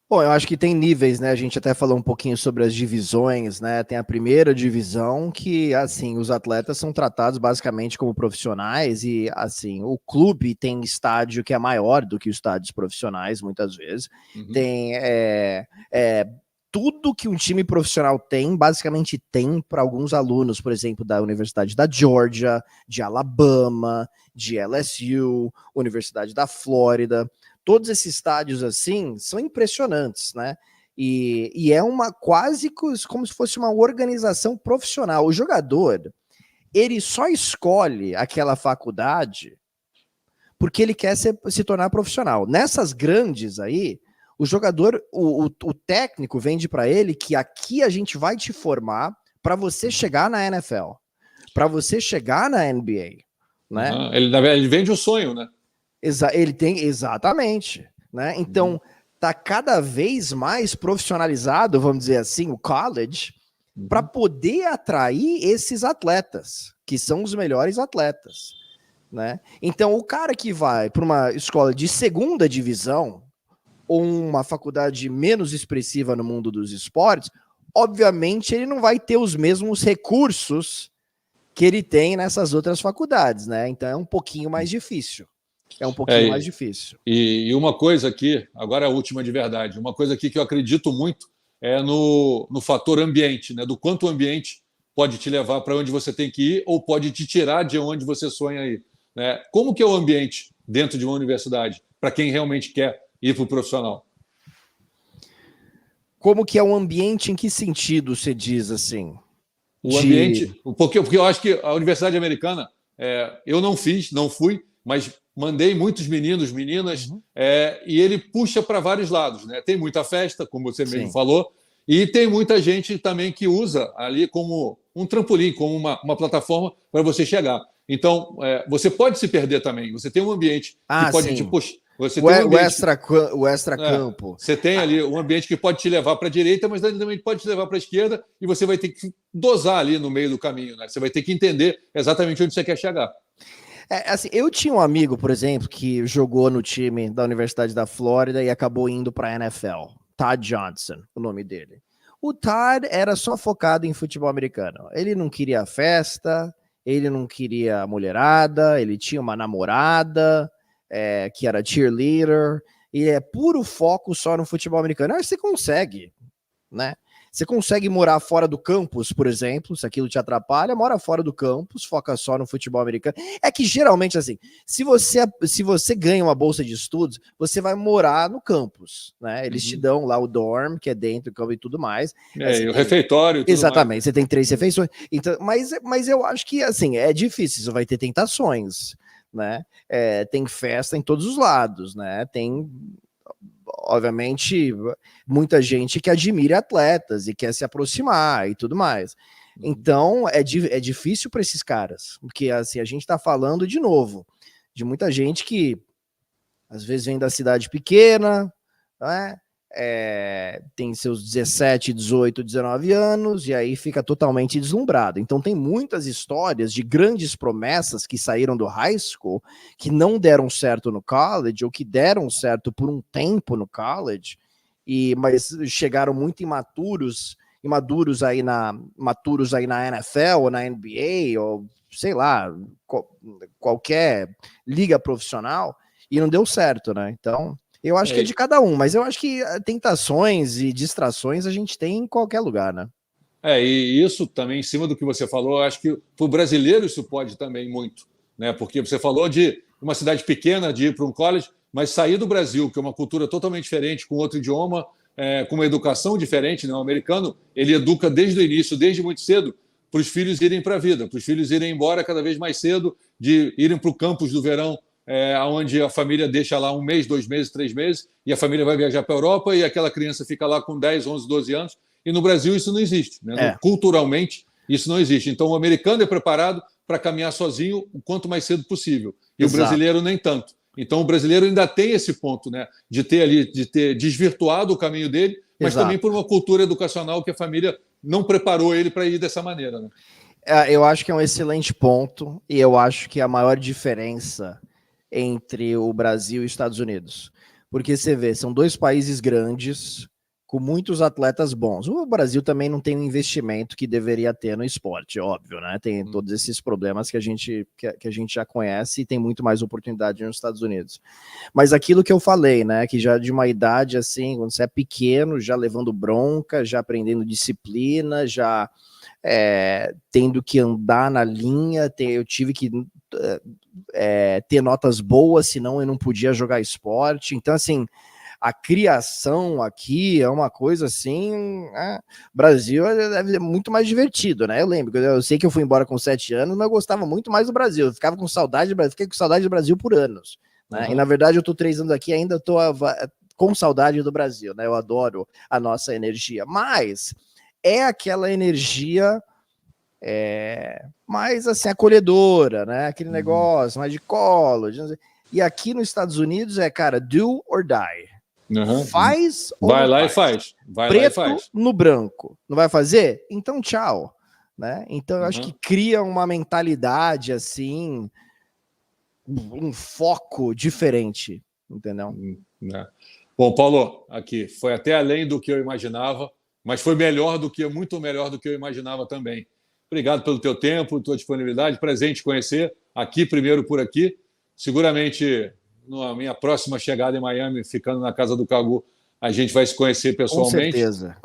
Speaker 2: Bom, eu acho que tem níveis, né? A gente até falou um pouquinho sobre as divisões, né? Tem a primeira divisão que, assim, os atletas são tratados basicamente como profissionais e, assim, o clube tem estádio que é maior do que os estádios profissionais, muitas vezes. Uhum. Tem tudo que um time profissional tem, basicamente tem para alguns alunos, por exemplo, da Universidade da Georgia, de Alabama, de LSU, Universidade da Flórida. Todos esses estádios assim são impressionantes, né? E é uma quase como se fosse uma organização profissional. O jogador, ele só escolhe aquela faculdade porque ele quer se tornar profissional. Nessas grandes aí, o jogador, o técnico vende para ele que aqui a gente vai te formar para você chegar na NFL, para você chegar na NBA, né?
Speaker 1: Uhum. Ele vende o sonho, né?
Speaker 2: Ele tem, exatamente, né? Então, tá cada vez mais profissionalizado, vamos dizer assim, o college, para poder atrair esses atletas, que são os melhores atletas, né? Então, o cara que vai para uma escola de segunda divisão ou uma faculdade menos expressiva no mundo dos esportes, obviamente ele não vai ter os mesmos recursos que ele tem nessas outras faculdades, né? Então é um pouquinho mais difícil. É um pouquinho mais difícil.
Speaker 1: E uma coisa aqui, agora a última de verdade, uma coisa aqui que eu acredito muito é no fator ambiente, né? Do quanto o ambiente pode te levar para onde você tem que ir ou pode te tirar de onde você sonha ir, né? Como que é o ambiente dentro de uma universidade para quem realmente quer ir para o profissional?
Speaker 2: Como que é o ambiente? Em que sentido você diz assim?
Speaker 1: O ambiente, porque eu acho que a Universidade Americana, eu não fui, mas mandei muitos meninos, meninas, e ele puxa para vários lados, né? Tem muita festa, como você mesmo falou, e tem muita gente também que usa ali como um trampolim, como uma plataforma para você chegar. Então, você pode se perder também. Você tem um ambiente que pode te puxar. Você tem um ambiente
Speaker 2: o extra-campo.
Speaker 1: Você tem ali um ambiente que pode te levar para a direita, mas também pode te levar para a esquerda, e você vai ter que dosar ali no meio do caminho, né? Você vai ter que entender exatamente onde você quer chegar.
Speaker 2: Assim, eu tinha um amigo, por exemplo, que jogou no time da Universidade da Flórida e acabou indo para a NFL. Todd Johnson, o nome dele. O Todd era só focado em futebol americano. Ele não queria festa, ele não queria mulherada, ele tinha uma namorada que era cheerleader, e é puro foco só no futebol americano. Aí você consegue, né? Você consegue morar fora do campus, por exemplo, se aquilo te atrapalha, mora fora do campus, foca só no futebol americano. É que geralmente, assim, se você ganha uma bolsa de estudos, você vai morar no campus, né? Eles te dão lá o dorm, que é dentro do campo e tudo mais.
Speaker 1: E o refeitório e tudo
Speaker 2: exatamente,
Speaker 1: mais.
Speaker 2: Você tem 3 refeições. Então, mas eu acho que, assim, é difícil, você vai ter tentações, né? Tem festa em todos os lados, né? Tem... obviamente, muita gente que admira atletas e quer se aproximar e tudo mais. Então, é difícil para esses caras, porque assim, a gente está falando, de novo, de muita gente que às vezes vem da cidade pequena, né? Tem seus 17, 18, 19 anos e aí fica totalmente deslumbrado. Então tem muitas histórias de grandes promessas que saíram do high school, que não deram certo no college ou que deram certo por um tempo no college, mas chegaram muito imaturos aí na NFL ou na NBA ou sei lá, qualquer liga profissional, e não deu certo, né? Então eu acho que é de cada um, mas eu acho que tentações e distrações a gente tem em qualquer lugar, né?
Speaker 1: E isso também, em cima do que você falou, eu acho que para o brasileiro isso pode também muito, né? Porque você falou de uma cidade pequena, de ir para um college, mas sair do Brasil, que é uma cultura totalmente diferente, com outro idioma, com uma educação diferente, né? O americano, ele educa desde o início, desde muito cedo, para os filhos irem para a vida, para os filhos irem embora cada vez mais cedo, de irem para o campus do verão, onde a família deixa lá 1 mês, 2 meses, 3 meses, e a família vai viajar para a Europa e aquela criança fica lá com 10, 11, 12 anos. E no Brasil isso não existe, né? Culturalmente isso não existe. Então o americano é preparado para caminhar sozinho o quanto mais cedo possível. E o brasileiro nem tanto. Então o brasileiro ainda tem esse ponto, né? De ter desvirtuado o caminho dele, mas também por uma cultura educacional que a família não preparou ele para ir dessa maneira, né?
Speaker 2: Eu acho que é um excelente ponto, e eu acho que a maior diferença entre o Brasil e os Estados Unidos, porque você vê, são 2 países grandes com muitos atletas bons. O Brasil também não tem o investimento que deveria ter no esporte, óbvio, né? Tem todos esses problemas que a gente já conhece e tem muito mais oportunidade nos Estados Unidos. Mas aquilo que eu falei, né? Que já de uma idade assim, quando você é pequeno, já levando bronca, já aprendendo disciplina, já tendo que andar na linha, eu tive que ter notas boas, senão eu não podia jogar esporte. Então, assim, a criação aqui é uma coisa assim, Brasil deve ser muito mais divertido, né? Eu lembro, eu sei que eu fui embora com 7 anos, mas eu gostava muito mais do Brasil. Eu ficava com saudade do Brasil, fiquei com saudade do Brasil por anos, né? E na verdade eu tô 3 anos aqui e ainda tô com saudade do Brasil, né? Eu adoro a nossa energia, mas é aquela energia mais assim, acolhedora, né? Aquele negócio mais de colo. E aqui nos Estados Unidos cara, do or die. Faz ou
Speaker 1: vai
Speaker 2: não
Speaker 1: lá
Speaker 2: faz?
Speaker 1: E faz. Vai
Speaker 2: Preto
Speaker 1: lá e faz.
Speaker 2: no branco. Não vai fazer? Então tchau. Né? Então eu acho que cria uma mentalidade assim, um foco diferente, entendeu?
Speaker 1: Bom, Paulo, aqui foi até além do que eu imaginava, mas foi muito melhor do que eu imaginava também. Obrigado pelo teu tempo, tua disponibilidade, prazer em te conhecer aqui, primeiro por aqui. Seguramente, na minha próxima chegada em Miami, ficando na casa do Cagu, a gente vai se conhecer pessoalmente.
Speaker 2: Com certeza.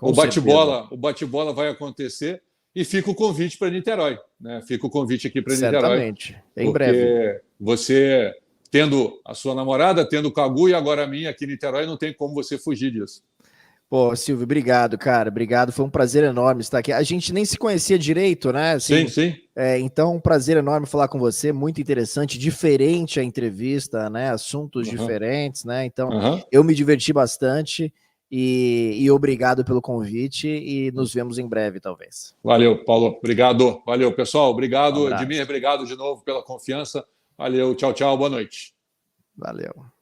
Speaker 1: O bate-bola vai acontecer e fica o convite para Niterói, né? Fica o convite aqui para Niterói.
Speaker 2: Certamente, em breve.
Speaker 1: Você, tendo a sua namorada, tendo o Cagu e agora a minha aqui em Niterói, não tem como você fugir disso.
Speaker 2: Pô, Silvio, obrigado, cara. Obrigado. Foi um prazer enorme estar aqui. A gente nem se conhecia direito, né? Assim,
Speaker 1: sim.
Speaker 2: Então, um prazer enorme falar com você. Muito interessante, diferente a entrevista, né? Assuntos diferentes, né? Então, eu me diverti bastante e obrigado pelo convite e nos vemos em breve, talvez.
Speaker 1: Valeu, Paulo. Obrigado. Valeu, pessoal. Obrigado, Edmir. Obrigado de novo pela confiança. Valeu. Tchau, tchau. Boa noite.
Speaker 2: Valeu.